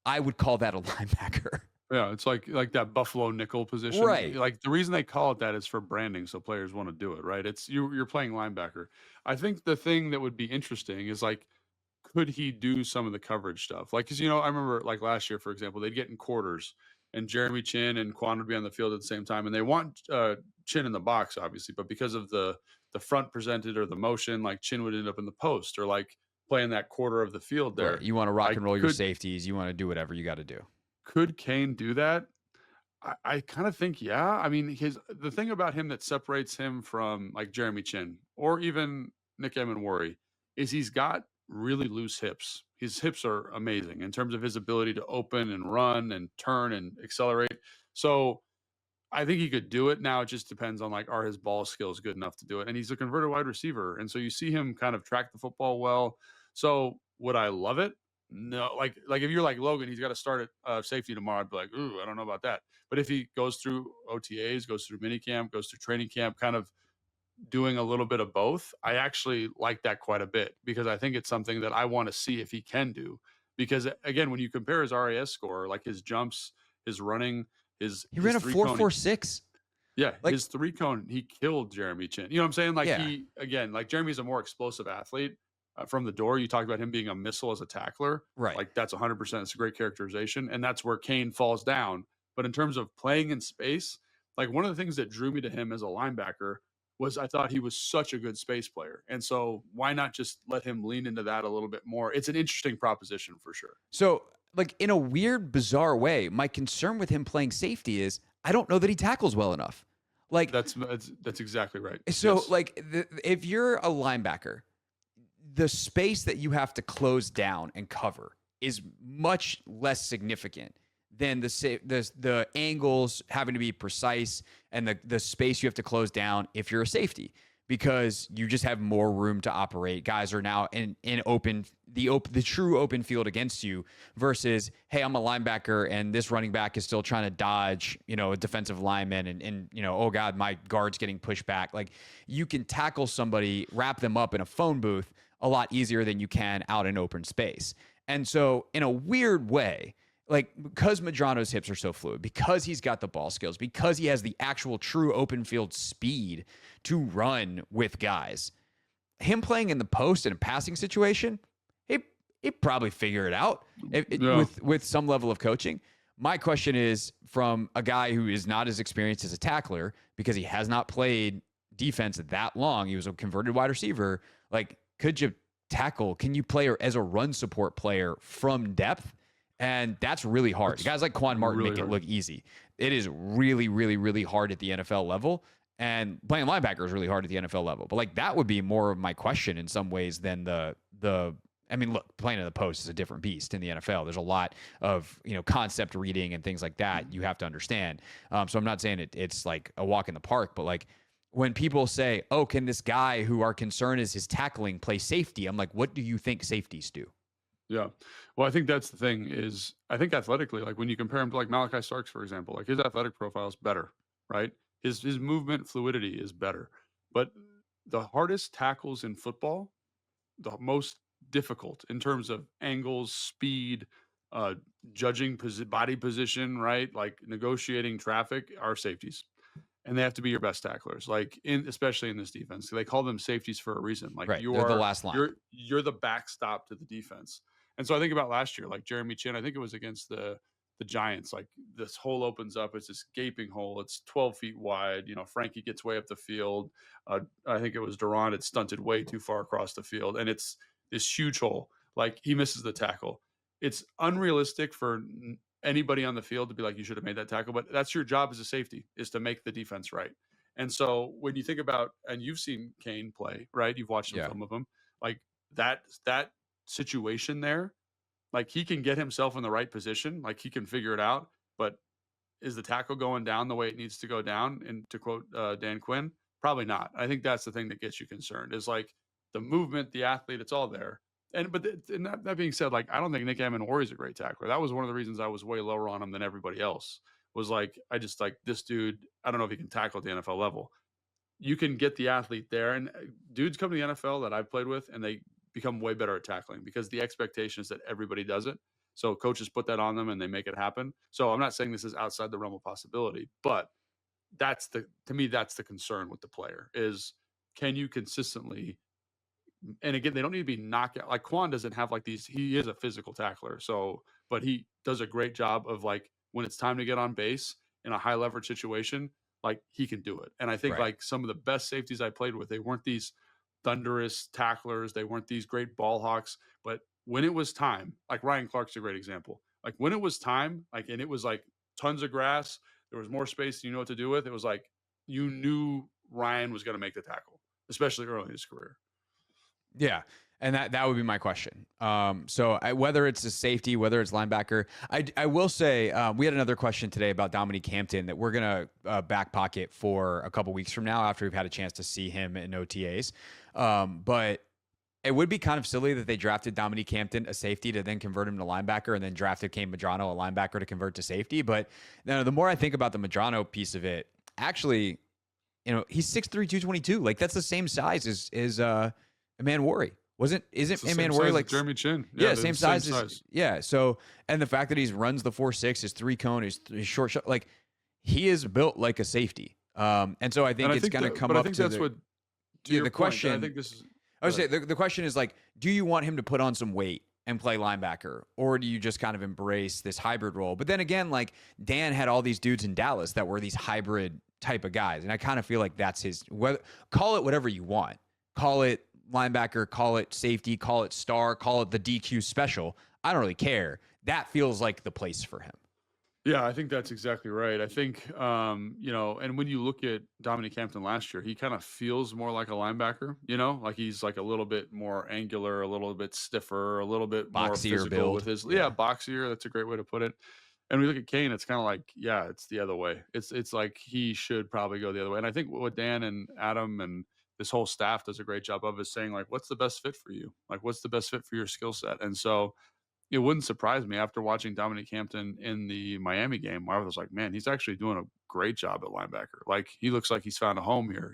I would call that a linebacker. Yeah, it's like that Buffalo nickel position. Right. Like, the reason they call it that is for branding, so players wanna do it, right? It's you're playing linebacker. I think the thing that would be interesting is, like, could he do some of the coverage stuff? Like, 'cause, I remember, like, last year, for example, they'd get in quarters, and Jeremy Chin and Quan would be on the field at the same time, and they want, Chin in the box, obviously, but because of the front presented or the motion, like, Chin would end up in the post or, like, playing that quarter of the field Right. there. You want to rock Like, and roll your safeties. You want to do whatever you got to do. could Kane do that? I kind of think, yeah. I mean, the thing about him that separates him from like Jeremy Chin or even Nick Emenwari is he's got really loose hips. His hips are amazing in terms of his ability to open and run and turn and accelerate. So I think he could do it. Now it just depends on like, are his ball skills good enough to do it? And he's a converted wide receiver. And so you see him kind of track the football well. So would I love it? No, like if you're like Logan, he's got to start at safety tomorrow. I'd be like, ooh, I don't know about that. But if he goes through OTAs, goes through minicamp, goes through training camp, kind of doing a little bit of both, I actually like that quite a bit because I think it's something that I want to see if he can do. Because again, when you compare his RAS score, like his jumps, his running, He ran a 4.46. yeah, Like, his 3-cone, he killed Jeremy Chin. You know what I'm saying? Like Yeah. he again, like Jeremy's a more explosive athlete from the door. You talked about him being a missile as a tackler. Right. Like that's 100%. It's a great characterization, and that's where Kane falls down. But in terms of playing in space, like one of the things that drew me to him as a linebacker was I thought he was such a good space player, and so why not just let him lean into that a little bit more? It's an interesting proposition for sure. So, like, in a weird, bizarre way, my concern with him playing safety is I don't know that he tackles well enough. Like, That's exactly right. so, Yes. like, if you're a linebacker, the space that you have to close down and cover is much less significant than the angles having to be precise and the space you have to close down if you're a safety, because you just have more room to operate. Guys are now in the true open field against you versus, hey, I'm a linebacker and this running back is still trying to dodge, a defensive lineman and oh God, my guard's getting pushed back. Like, you can tackle somebody, wrap them up in a phone booth a lot easier than you can out in open space. And so in a weird way, like, because Medrano's hips are so fluid, because he's got the ball skills, because he has the actual true open field speed to run with guys, him playing in the post in a passing situation, he'd probably figure it out with some level of coaching. My question is, from a guy who is not as experienced as a tackler because he has not played defense that long, he was a converted wide receiver, like, could you tackle? Can you play as a run support player from depth? And that's really hard. Guys like Quan Martin really make it hard. look easy. It is really, really, really hard at the NFL level. And playing linebacker is really hard at the NFL level. But like, that would be more of my question in some ways than I mean, look, playing in the post is a different beast in the NFL. There's a lot of, concept reading and things like that you have to understand. So I'm not saying it's like a walk in the park, but like, when people say, oh, can this guy who our concern is his tackling play safety? I'm like, what do you think safeties do? Yeah. Well, I think that's the thing is I think athletically, like when you compare him to like Malachi Starks, for example, like his athletic profile is better, right? His movement fluidity is better. But the hardest tackles in football, the most difficult in terms of angles, speed, uh, judging body position, right? Like negotiating traffic are safeties. And they have to be your best tacklers, like especially in this defense. They call them safeties for a reason. Like Right. They're the last line. you're the backstop to the defense. And so I think about last year, like Jeremy Chin, I think it was against the Giants. Like this hole opens up, it's this gaping hole. It's 12 feet wide. Frankie gets way up the field. I think it was Duran. It's stunted way too far across the field, and it's this huge hole. Like he misses the tackle. It's unrealistic for anybody on the field to be like, you should have made that tackle, but that's your job as a safety, is to make the defense right. And so when you think about, and you've seen Kane play, right? You've watched some of him, like that situation there, like he can get himself in the right position, like he can figure it out, but is the tackle going down the way it needs to go down? And to quote Dan Quinn, probably not. I think that's the thing that gets you concerned, is like the movement, the athlete, it's all there. And that being said, like I don't think Nick Emenwari is a great tackler. That was one of the reasons I was way lower on him than everybody else. Was like I just like this dude. I don't know if he can tackle at the NFL level. You can get the athlete there, and dudes come to the NFL that I've played with, and they become way better at tackling because the expectation is that everybody does it. So coaches put that on them and they make it happen. So I'm not saying this is outside the realm of possibility, but to me, that's the concern with the player is, can you consistently, and again, they don't need to be knockout. Like Quan doesn't have like these, he is a physical tackler. So, but he does a great job of like, when it's time to get on base in a high leverage situation, like he can do it. And I think Right. like some of the best safeties I played with, they weren't these thunderous tacklers. They weren't these great ball hawks, but when it was time, like Ryan Clark's a great example. Like when it was time, like, and it was like tons of grass, there was more space than you know what to do with. It was like, you knew Ryan was going to make the tackle, especially early in his career. Yeah. And that would be my question. Whether it's a safety, whether it's linebacker, I will say we had another question today about Dominique Hampton that we're going to back pocket for a couple weeks from now after we've had a chance to see him in OTAs. But it would be kind of silly that they drafted Dominique Hampton, a safety, to then convert him to linebacker, and then drafted Kain Medrano, a linebacker, to convert to safety. But the more I think about the Medrano piece of it, actually, he's 6'3", 222. Like that's the same size as Aman Wari. Isn't Aman Wari like Jeremy Chin? Yeah, same size. Yeah. So, and the fact that he runs the 4.6, his 3 cone, his short shot, like he is built like a safety. And so I think it's going to come up to the question. I think this is. I would say the question is like, do you want him to put on some weight and play linebacker, or do you just kind of embrace this hybrid role? But then again, like Dan had all these dudes in Dallas that were these hybrid type of guys, and I kind of feel like that's his. Call it whatever you want. Call it linebacker, call it safety, call it star, call it the DQ special. I don't really care. That feels like the place for him. Yeah, I think that's exactly right. I think, and when you look at Dominique Hampton last year, he kind of feels more like a linebacker, like he's like a little bit more angular, a little bit stiffer, a little bit more physical build. with his, boxier. That's a great way to put it. And we look at Kain, it's kind of like, it's the other way. It's like he should probably go the other way. And I think what Dan and Adam and this whole staff does a great job of is saying like, what's the best fit for you? Like, what's the best fit for your skill set? And so it wouldn't surprise me after watching Dominique Hampton in the Miami game, I was like, man, he's actually doing a great job at linebacker. Like he looks like he's found a home here,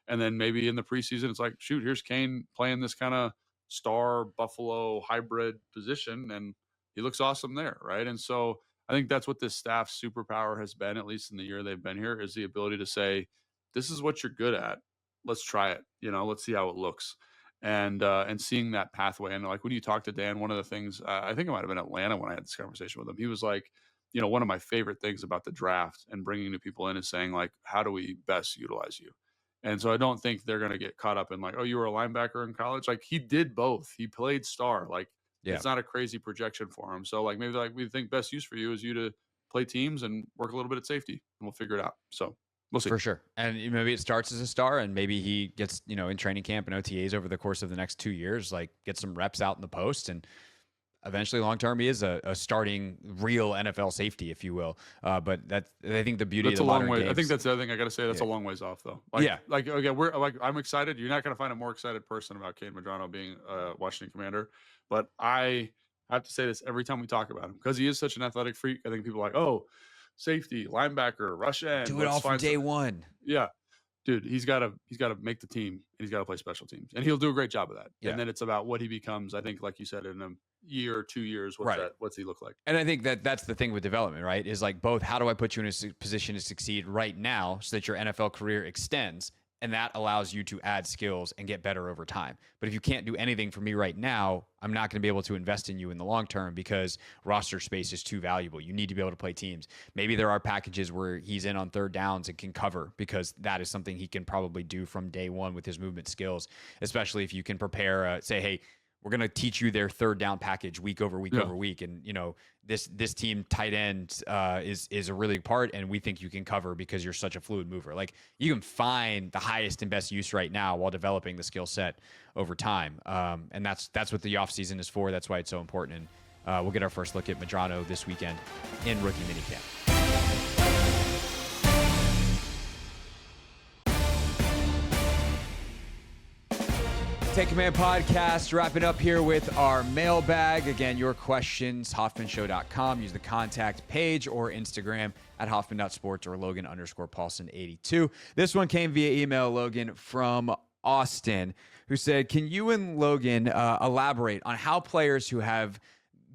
and then maybe in the preseason, it's like, shoot, here's Kain playing this kind of star Buffalo hybrid position. And he looks awesome there. Right. And so I think that's what this staff's superpower has been, at least in the year they've been here, is the ability to say, this is what you're good at. Let's try it. Let's see how it looks. And seeing that pathway. And like when you talk to Dan, one of the things, I think it might've been Atlanta when I had this conversation with him, he was like, one of my favorite things about the draft and bringing new people in is saying like, how do we best utilize you? And so I don't think they're going to get caught up in like, oh, you were a linebacker in college. Like he did both. He played star. Like it's not a crazy projection for him. So like, maybe like we think best use for you is you to play teams and work a little bit at safety, and we'll figure it out. So we'll see. For sure. And maybe it starts as a star, and maybe he gets, in training camp and OTAs over the course of the next 2 years, like get some reps out in the post, and eventually long-term he is a starting real NFL safety, if you will. But I think the beauty that's of the a long modern way. games, I think that's the other thing I got to say. That's a long ways off though. Like, okay, we're like, I'm excited. You're not going to find a more excited person about Kain Medrano being a Washington Commander. But I have to say this every time we talk about him, because he is such an athletic freak. I think people are like, oh, safety, linebacker, rush end. do it all from day one. Yeah. Dude, he's got to make the team, and he's got to play special teams, and he'll do a great job of that. Yeah. And then it's about what he becomes. I think, like you said, in a year or 2 years, what's he look like? And I think that's the thing with development, right? Is like both, how do I put you in a position to succeed right now so that your NFL career extends, and that allows you to add skills and get better over time. But if you can't do anything for me right now, I'm not going to be able to invest in you in the long term because roster space is too valuable. You need to be able to play teams. Maybe there are packages where he's in on third downs and can cover, because that is something he can probably do from day one with his movement skills, especially if you can prepare, say, hey, we're going to teach you their third down package week over week over week. And, this team tight end is a really big part, and we think you can cover because you're such a fluid mover. Like you can find the highest and best use right now while developing the skill set over time. And that's what the offseason is for. That's why it's so important. And we'll get our first look at Medrano this weekend in rookie minicamp. Take Command Podcast, wrapping up here with our mailbag. Again, your questions, hoffmanshow.com. Use the contact page or Instagram at hoffman.sports or Logan_Paulsen82. This one came via email, Logan, from Austin, who said, can you and Logan elaborate on how players who have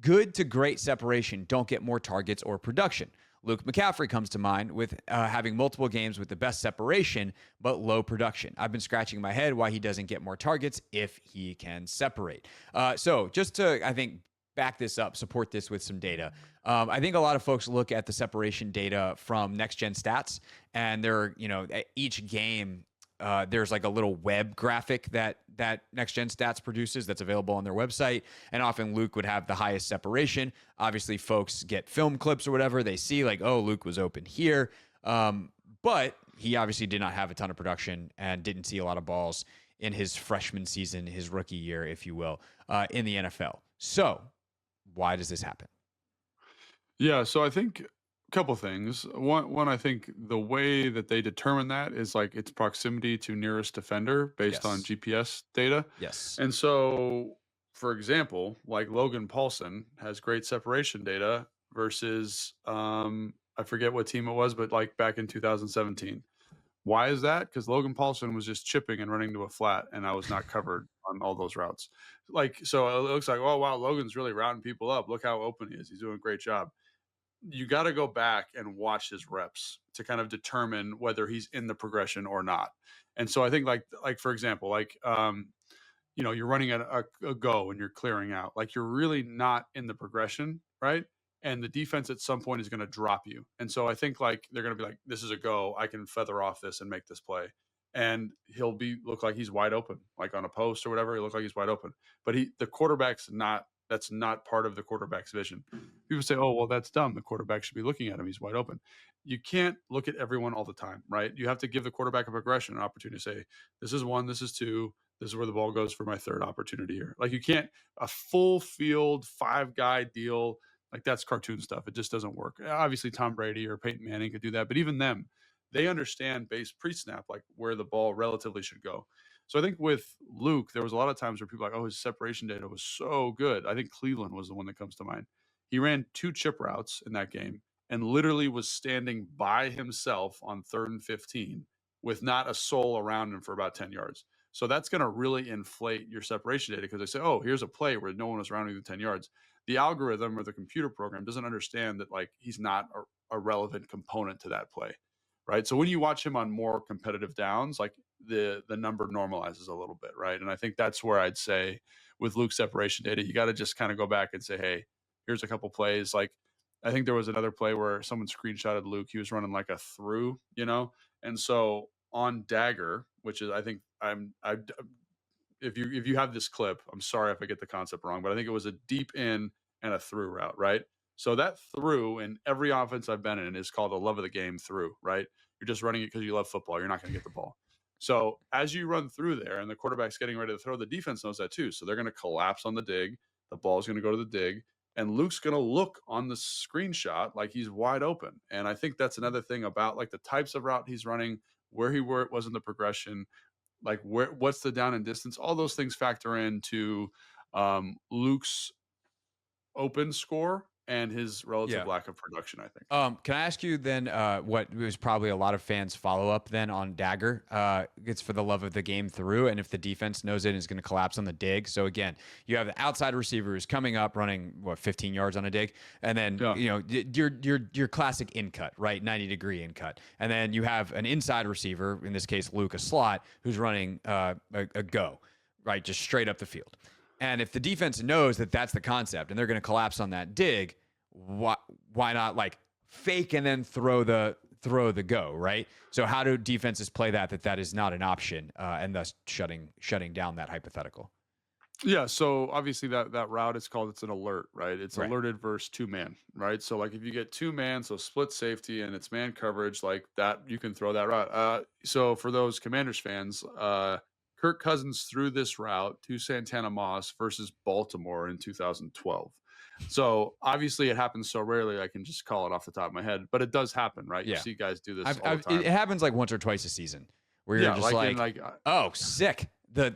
good to great separation don't get more targets or production. Luke McCaffrey comes to mind with having multiple games with the best separation, but low production. I've been scratching my head why he doesn't get more targets if he can separate. So just to, I think, back this up, support this with some data. I think a lot of folks look at the separation data from Next Gen Stats, and they're, each game, there's like a little web graphic that Next Gen Stats produces that's available on their website. And often Luke would have the highest separation. Obviously, folks get film clips or whatever. They see like, oh, Luke was open here. But he obviously did not have a ton of production and didn't see a lot of balls in his freshman season, his rookie year, if you will, in the NFL. So why does this happen? Yeah, so I think a couple things. One, I think the way that they determine that is like its proximity to nearest defender based on Yes. GPS data. Yes. And so, for example, like Logan Paulsen has great separation data versus I forget what team it was, but like back in 2017. Why is that? Because Logan Paulsen was just chipping and running to a flat, and I was not covered on all those routes. Like, so it looks like, oh wow, Logan's really routing people up. Look how open he is. He's doing a great job. You got to go back and watch his reps to kind of determine whether he's in the progression or not. And so I think like for example, like you're running a go and you're clearing out, like you're really not in the progression, right? And the defense at some point is going to drop you. And so I think like they're going to be like, this is a go. I can feather off this and make this play. And he'll look like he's wide open, like on a post or whatever. He look like he's wide open, but the quarterback's not. That's not part of the quarterback's vision. People say, oh, well, that's dumb. The quarterback should be looking at him. He's wide open. You can't look at everyone all the time, right? You have to give the quarterback a progression, an opportunity to say, this is 1, this is 2, this is where the ball goes for my third opportunity here. Like you can't, a full field 5-guy deal, like that's cartoon stuff. It just doesn't work. Obviously, Tom Brady or Peyton Manning could do that, but even them, they understand base pre-snap, like where the ball relatively should go. So I think with Luke, there was a lot of times where people were like, oh, his separation data was so good. I think Cleveland was the one that comes to mind. He ran 2 chip routes in that game and literally was standing by himself on 3rd and 15 with not a soul around him for about 10 yards. So that's going to really inflate your separation data because they say, oh, here's a play where no one was around him 10 yards. The algorithm or the computer program doesn't understand that like he's not a relevant component to that play. Right. So when you watch him on more competitive downs, like the number normalizes a little bit. Right. And I think that's where I'd say with Luke's separation data, you got to just kind of go back and say, hey, here's a couple plays. Like I think there was another play where someone screenshotted Luke. He was running like a through, and so on Dagger, which is I think if you have this clip, I'm sorry if I get the concept wrong, but I think it was a deep in and a through route. Right. So that through in every offense I've been in is called a love of the game through, right? You're just running it because you love football. You're not going to get the ball. So as you run through there and the quarterback's getting ready to throw, the defense knows that too. So they're going to collapse on the dig. The ball's going to go to the dig. And Luke's going to look on the screenshot like he's wide open. And I think that's another thing about like the types of route he's running, where he was in the progression, like what's the down and distance. All those things factor into Luke's open score and his relative lack of production, I think. Can I ask you then what was probably a lot of fans' follow-up then on Dagger? It's for the love of the game through, and if the defense knows it, it's going to collapse on the dig. So again, you have the outside receivers coming up, running 15 yards on a dig, and then your classic in cut, right, 90-degree in cut, and then you have an inside receiver, in this case Luke, a slot, who's running a go, right, just straight up the field. And if the defense knows that that's the concept and they're going to collapse on that dig, why not like fake and then throw the go, right? So how do defenses play that is not an option and thus shutting down that hypothetical? Yeah, so obviously that route it's an alert, right? It's Right. alerted versus 2-man, right? So like if you get 2-man, so split safety and it's man coverage, like that, you can throw that route. So for those Commanders fans, Kirk Cousins threw this route to Santana Moss versus Baltimore in 2012. So obviously it happens so rarely I can just call it off the top of my head, but it does happen, right? You see guys do this all the time. It happens like once or twice a season where you're just like oh, sick. The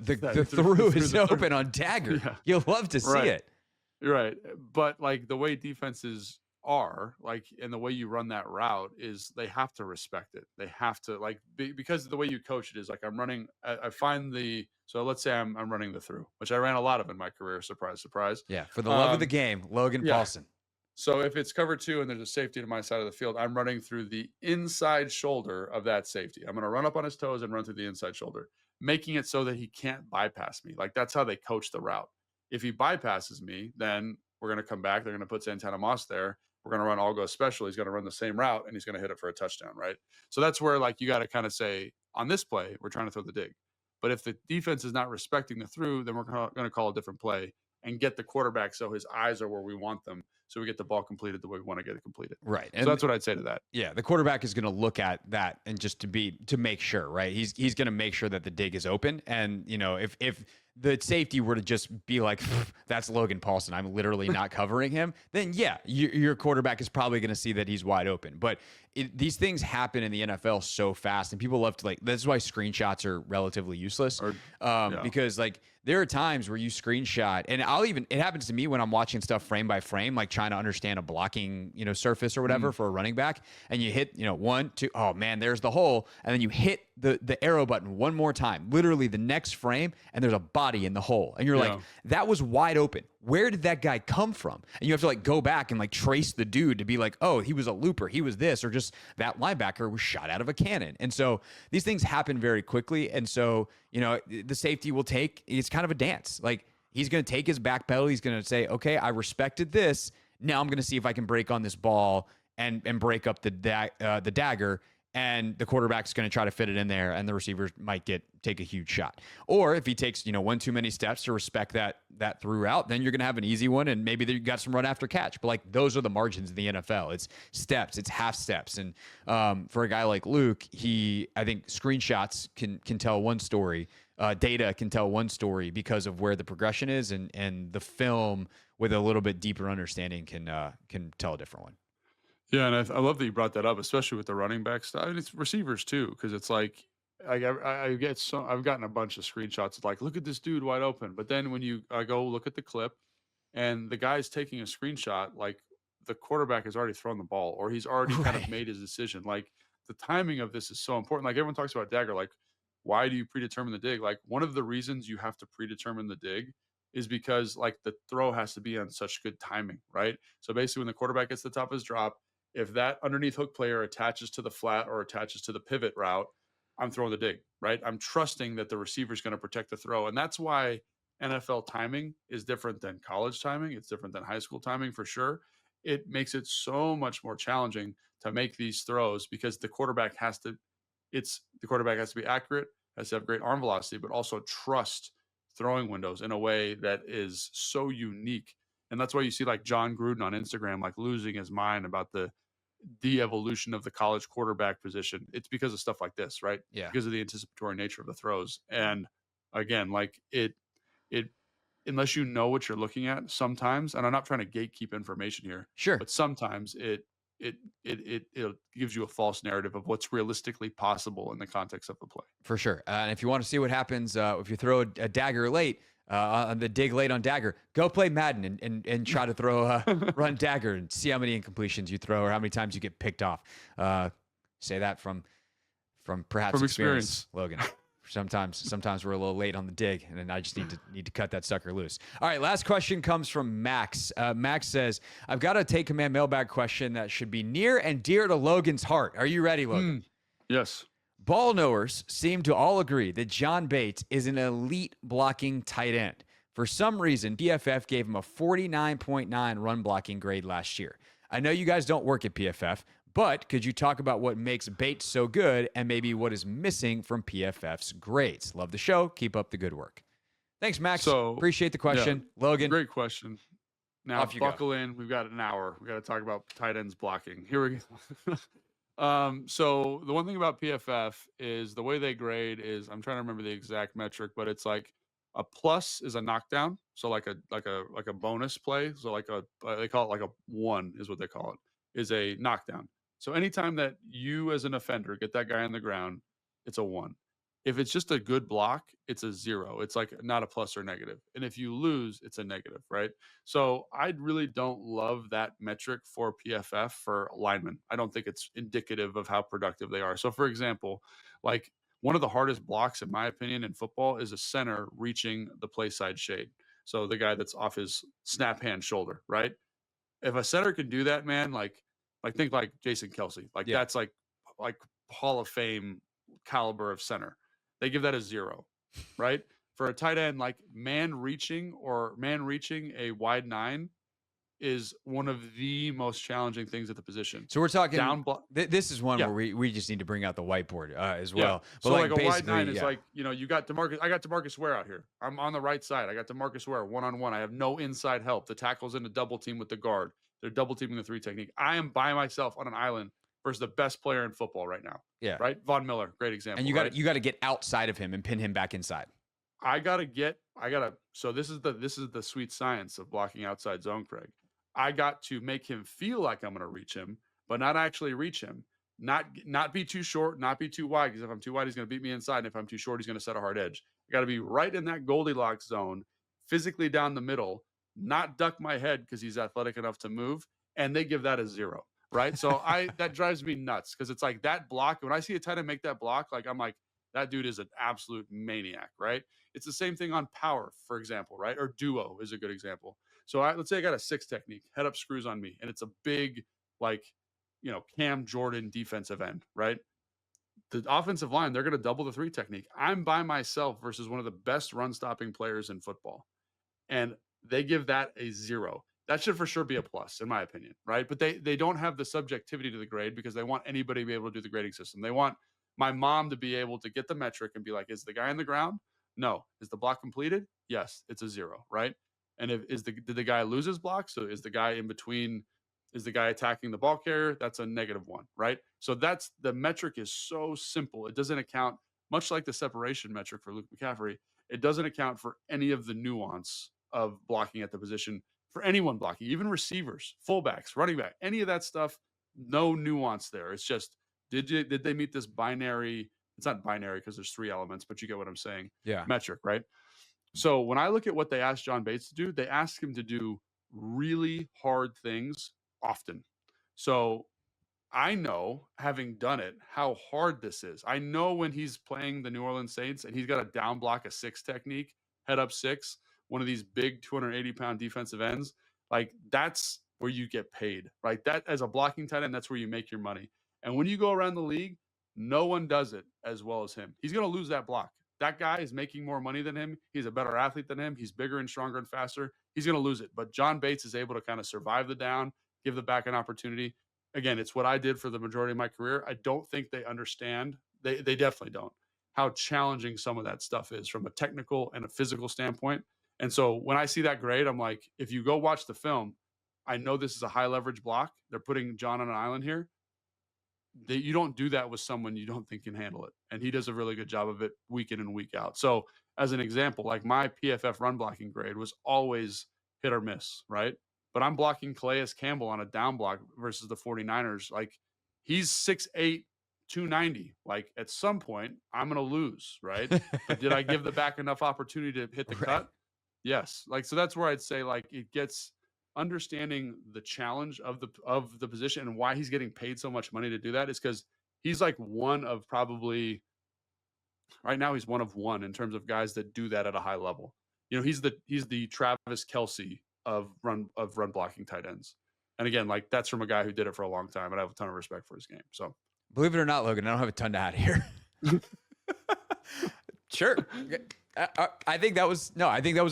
through is open on Dagger. Yeah. You'll love to see it. Right. But like the way defenses are, like, and the way you run that route is they have to respect it. They have to, like, because the way you coach it is like, I find so let's say I'm running the through, which I ran a lot of in my career. Surprise, surprise. Yeah. For the love of the game, Logan Yeah. Paulsen. So if it's cover 2 and there's a safety to my side of the field, I'm running through the inside shoulder of that safety. I'm going to run up on his toes and run through the inside shoulder, making it so that he can't bypass me. Like, that's how they coach the route. If he bypasses me, then we're going to come back. They're going to put Santana Moss there. We're going to run all go special. He's going to run the same route and he's going to hit it for a touchdown, right? So that's where, like, you got to kind of say, on this play, we're trying to throw the dig. But if the defense is not respecting the through, then we're going to call a different play and get the quarterback so his eyes are where we want them, so we get the ball completed the way we want to get it completed. Right. And so that's what I'd say to that. Yeah, the quarterback is going to look at that and just to make sure, right? He's going to make sure that the dig is open. And, you know, if the safety were to just be like, that's Logan Paulsen, I'm literally not covering him, then yeah, your quarterback is probably going to see that he's wide open. But these things happen in the NFL so fast, and people love to, like, that's why screenshots are relatively useless. Because, like, there are times where you screenshot, and it happens to me when I'm watching stuff frame by frame, like trying to understand a blocking, you know, surface or whatever for a running back, and you hit, you know, 1, 2, oh man, there's the hole, and then you hit the arrow button one more time, literally the next frame, and there's a body in the hole, and you're like, that was wide open. Where did that guy come from? And you have to, like, go back and, like, trace the dude to be like, oh, he was a looper, he was this, or just that linebacker was shot out of a cannon. And so these things happen very quickly. And so, you know, the safety will it's kind of a dance. Like, he's going to take his back pedal. He's going to say, okay, I respected this. Now I'm going to see if I can break on this ball and break up the dagger. And the quarterback's going to try to fit it in there, and the receiver might take a huge shot. Or if he takes, you know, one too many steps to respect that through route, then you're going to have an easy one, and maybe you got some run after catch. But, like, those are the margins in the NFL. It's steps, it's half steps, and for a guy like Luke, I think screenshots can tell one story, data can tell one story because of where the progression is, and the film with a little bit deeper understanding can tell a different one. Yeah, and I love that you brought that up, especially with the running back stuff. I mean, it's receivers too, because it's like I've gotten a bunch of screenshots of, like, look at this dude wide open, but then when you go look at the clip, and the guy's taking a screenshot, like, the quarterback has already thrown the ball, or he's already kind of made his decision. Like, the timing of this is so important. Like, everyone talks about dagger, like, why do you predetermine the dig? Like, one of the reasons you have to predetermine the dig is because, like, the throw has to be on such good timing, right? So basically, when the quarterback gets to the top of his drop, if that underneath hook player attaches to the flat or attaches to the pivot route, I'm throwing the dig, right? I'm trusting that the receiver is going to protect the throw. And that's why NFL timing is different than college timing. It's different than high school timing for sure. It makes it so much more challenging to make these throws because the quarterback has to be accurate, has to have great arm velocity, but also trust throwing windows in a way that is so unique. And that's why you see, like, John Gruden on Instagram, like, losing his mind about the de-evolution of the college quarterback position. It's because of stuff like this, right? Yeah. Because of the anticipatory nature of the throws. And again, like, it unless you know what you're looking at sometimes, and I'm not trying to gatekeep information here. Sure. But sometimes it gives you a false narrative of what's realistically possible in the context of the play. For sure. And if you want to see what happens if you throw a dagger late, on the dig late on dagger, go play Madden and try to throw run dagger and see how many incompletions you throw or how many times you get picked off. Say that from perhaps experience, Logan. Sometimes we're a little late on the dig, and then I just need to cut that sucker loose. All right, last question comes from Max. Max says, "I've got a Take Command Mailbag question that should be near and dear to Logan's heart. Are you ready, Logan?" Yes. Ball knowers seem to all agree that John Bates is an elite blocking tight end. For some reason, PFF gave him a 49.9 run blocking grade last year. I know you guys don't work at PFF, but could you talk about what makes Bates so good and maybe what is missing from PFF's grades? Love the show. Keep up the good work. Thanks, Max. So, appreciate the question. yeah, Logan. Great question. Now, buckle go. in. We've got an hour. We've got to talk about tight ends blocking. Here we go. So the one thing about PFF is the way they grade is, I'm trying to remember the exact metric, but it's like a plus is a knockdown. So like a bonus play. So they call it like a 1 is what they call it, is a knockdown. So anytime that you as an offender get that guy on the ground, it's a 1. If it's just a good block, it's a 0. It's like not a plus or negative. And if you lose, it's a negative, right? So I really don't love that metric for PFF for linemen. I don't think it's indicative of how productive they are. So for example, like one of the hardest blocks, in my opinion, in football is a center reaching the play side shade. So the guy that's off his snap hand shoulder, right? If a center can do that, man, like think like Jason Kelsey, like that's like Hall of Fame caliber of center. They give that a 0, right? For a tight end, like man reaching a wide 9 is one of the most challenging things at the position. So we're talking down block. This is one where we just need to bring out the whiteboard as well. Yeah. So like a wide 9 is like, you got DeMarcus. I got DeMarcus Ware out here. I'm on the right side. I got DeMarcus Ware 1-on-1. I have no inside help. The tackle's in a double team with the guard. They're double teaming the 3 technique. I am by myself on an island versus the best player in football right now. Yeah. Right. Von Miller, great example. And you got to get outside of him and pin him back inside. So this is the sweet science of blocking outside zone, Craig. I got to make him feel like I'm going to reach him, but not actually reach him. Not be too short, not be too wide, because if I'm too wide, he's going to beat me inside. And if I'm too short, he's going to set a hard edge. I got to be right in that Goldilocks zone, physically down the middle, not duck my head because he's athletic enough to move. And they give that a 0, right? So that drives me nuts because it's like that block. When I see a tight end make that block, like I'm like, that dude is an absolute maniac, right? It's the same thing on power, for example, right? Or duo is a good example. So let's say I got a 6 technique, head up screws on me, and it's a big, like, Cam Jordan defensive end, right? The offensive line, they're going to double the 3 technique. I'm by myself versus one of the best run stopping players in football. And they give that a 0. That should for sure be a plus, in my opinion, right? But they don't have the subjectivity to the grade because they want anybody to be able to do the grading system. They want my mom to be able to get the metric and be like, is the guy on the ground? No. Is the block completed? Yes, it's a 0, right? And did the guy lose his block? So is the guy in between, is the guy attacking the ball carrier? That's a -1, right? So the metric is so simple. It doesn't account, much like the separation metric for Luke McCaffrey, it doesn't account for any of the nuance of blocking at the position for anyone blocking, even receivers, fullbacks, running back, any of that stuff, no nuance there. It's just, did they meet this binary? It's not binary because there's 3 elements, but you get what I'm saying. Yeah. Metric, right? So when I look at what they asked John Bates to do, they asked him to do really hard things often. So I know, having done it, how hard this is. I know when he's playing the New Orleans Saints and he's got a down block, a 6 technique, head up 6, one of these big 280-pound defensive ends, like that's where you get paid, right? That as a blocking tight end, that's where you make your money. And when you go around the league, no one does it as well as him. He's going to lose that block. That guy is making more money than him. He's a better athlete than him. He's bigger and stronger and faster. He's going to lose it. But John Bates is able to kind of survive the down, give the back an opportunity. Again, it's what I did for the majority of my career. I don't think they understand. They definitely don't, how challenging some of that stuff is from a technical and a physical standpoint. And so when I see that grade, I'm like, if you go watch the film, I know this is a high leverage block. They're putting John on an island here. You don't do that with someone you don't think can handle it. And he does a really good job of it week in and week out. So as an example, like my PFF run blocking grade was always hit or miss, right? But I'm blocking Calais Campbell on a down block versus the 49ers. Like he's 6'8", 290. Like at some point I'm going to lose, right? But did I give the back enough opportunity to hit the cut? Yes. Like, so that's where I'd say like it gets understanding the challenge of the position and why he's getting paid so much money to do that is because he's like one of probably right now he's one of one in terms of guys that do that at a high level. He's the Travis Kelce of run blocking tight ends. And again, like that's from a guy who did it for a long time, and I have a ton of respect for his game. So believe it or not, Logan, I don't have a ton to add here. Sure. I think that was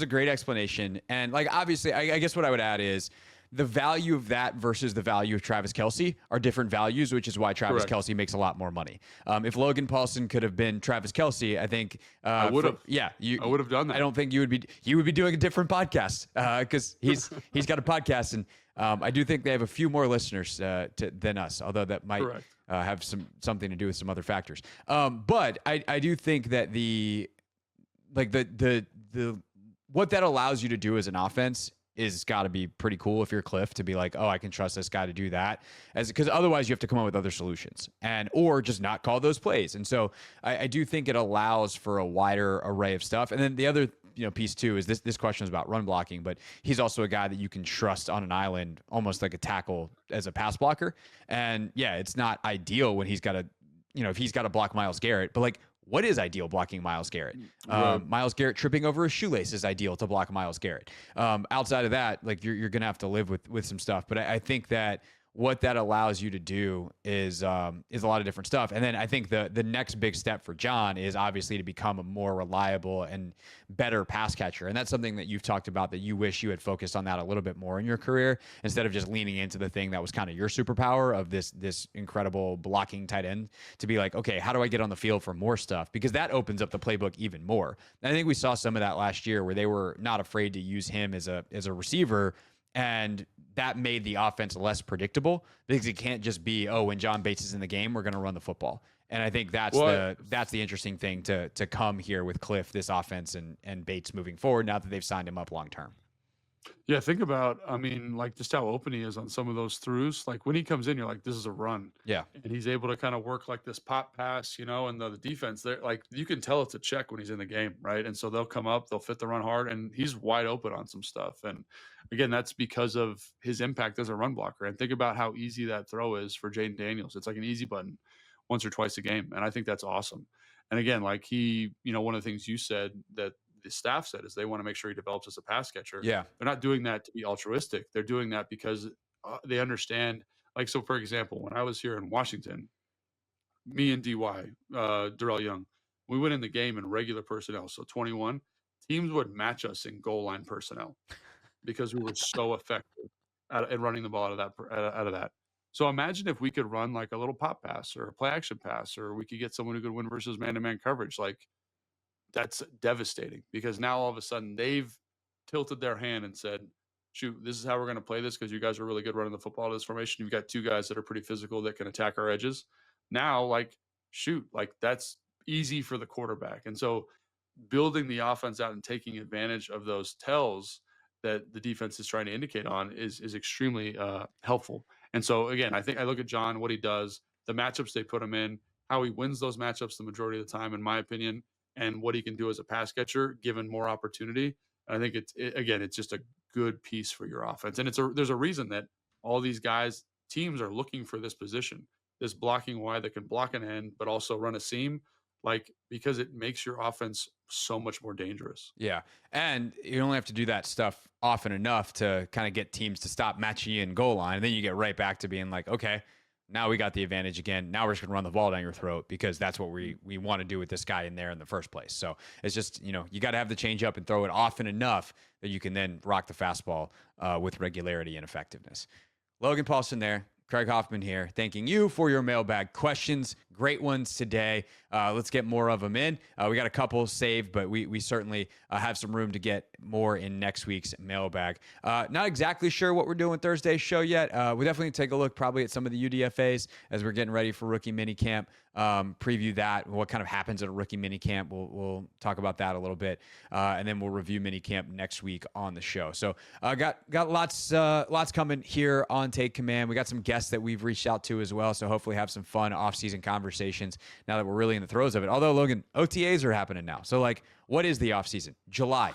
a great explanation. And like, obviously I guess what I would add is the value of that versus the value of Travis Kelce are different values, which is why Travis Kelce makes a lot more money. If Logan Paulsen could have been Travis Kelce, I think I would have. Yeah, I would have done that. I don't think you would be doing a different podcast because he's got a podcast, and I do think they have a few more listeners than us, although that might have something to do with some other factors. But I do think that the what that allows you to do as an offense is got to be pretty cool if you're Cliff to be like, oh, I can trust this guy to do that, because otherwise you have to come up with other solutions or just not call those plays. And so I do think it allows for a wider array of stuff. And then the other piece too is this question is about run blocking, but he's also a guy that you can trust on an island, almost like a tackle as a pass blocker. And yeah, it's not ideal when he's got to, if he's got to block Myles Garrett, but like, what is ideal blocking Myles Garrett? Myles Garrett tripping over a shoelace is ideal to block Myles Garrett. Outside of that, like you're going to have to live with some stuff. But I think that what that allows you to do is a lot of different stuff. And then I think the next big step for John is obviously to become a more reliable and better pass catcher. And that's something that you've talked about, that you wish you had focused on that a little bit more in your career, instead of just leaning into the thing that was kind of your superpower of this incredible blocking tight end, to be like, okay, how do I get on the field for more stuff? Because that opens up the playbook even more. And I think we saw some of that last year where they were not afraid to use him as a receiver. And that made the offense less predictable, because it can't just be, oh, when John Bates is in the game, we're going to run the football. And I think that's the interesting thing to come here with Cliff, this offense and Bates moving forward, now that they've signed him up long term. Yeah, think about, like just how open he is on some of those throughs. Like when he comes in, you're like, this is a run. Yeah. And he's able to kind of work like this pop pass, and the defense there, like you can tell it's a check when he's in the game, right? And so they'll come up, they'll fit the run hard, and he's wide open on some stuff. And again, that's because of his impact as a run blocker. And think about how easy that throw is for Jaden Daniels. It's like an easy button once or twice a game. And I think that's awesome. And again, like one of the things you said that the staff said is they want to make sure he develops as a pass catcher. Yeah. They're not doing that to be altruistic. They're doing that because they understand. Like, so for example, when I was here in Washington, me and DY, Darrell Young, we went in the game in regular personnel. So 21 teams would match us in goal line personnel because we were so effective at running the ball out of that. So imagine if we could run like a little pop pass or a play action pass, or we could get someone who could win versus man-to-man coverage. Like, that's devastating, because now all of a sudden they've tilted their hand and said, shoot, this is how we're going to play this, because you guys are really good running the football to this formation. You've got two guys that are pretty physical that can attack our edges. Now, like, shoot, like that's easy for the quarterback. And so building the offense out and taking advantage of those tells that the defense is trying to indicate on is extremely helpful. And so, again, I think I look at John, what he does, the matchups they put him in, how he wins those matchups the majority of the time, in my opinion, and what he can do as a pass catcher, given more opportunity. And I think it's just a good piece for your offense. And there's a reason that all these teams are looking for this position, this blocking wide that can block an end, but also run a seam, because it makes your offense so much more dangerous. Yeah. And you only have to do that stuff often enough to kind of get teams to stop matching you in goal line. And then you get right back to being like, okay, now we got the advantage again. Now we're just going to run the ball down your throat, because that's what we want to do with this guy in there in the first place. So it's just, you got to have the change up and throw it often enough that you can then rock the fastball with regularity and effectiveness. Logan Paulsen there. Craig Hoffman here, thanking you for your mailbag questions. Great ones today. Let's get more of them in. We got a couple saved, but we certainly have some room to get more in next week's mailbag. Not exactly sure what we're doing with Thursday's show yet. We'll definitely take a look probably at some of the UDFAs as we're getting ready for rookie minicamp. Preview that, what kind of happens at a rookie minicamp. We'll talk about that a little bit, and then we'll review minicamp next week on the show. So got lots coming here on Take Command. We got some guests that we've reached out to as well, so hopefully have some fun off-season conversations now that we're really in the throes of it. Although, Logan, OTAs are happening now. So, what is the off-season? July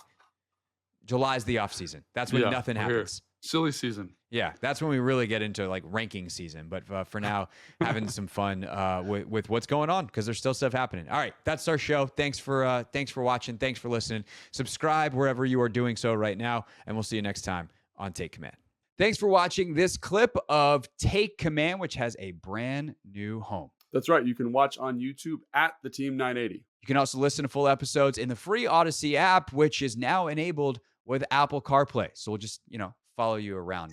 is the off-season. That's when nothing happens. Silly season. Yeah, that's when we really get into ranking season. But for now, having some fun with what's going on, because there's still stuff happening. All right, that's our show. Thanks for watching. Thanks for listening. Subscribe wherever you are doing so right now, and we'll see you next time on Take Command. Thanks for watching this clip of Take Command, which has a brand new home. That's right. You can watch on YouTube at the Team 980. You can also listen to full episodes in the free Odyssey app, which is now enabled with Apple CarPlay. So we'll just, follow you around.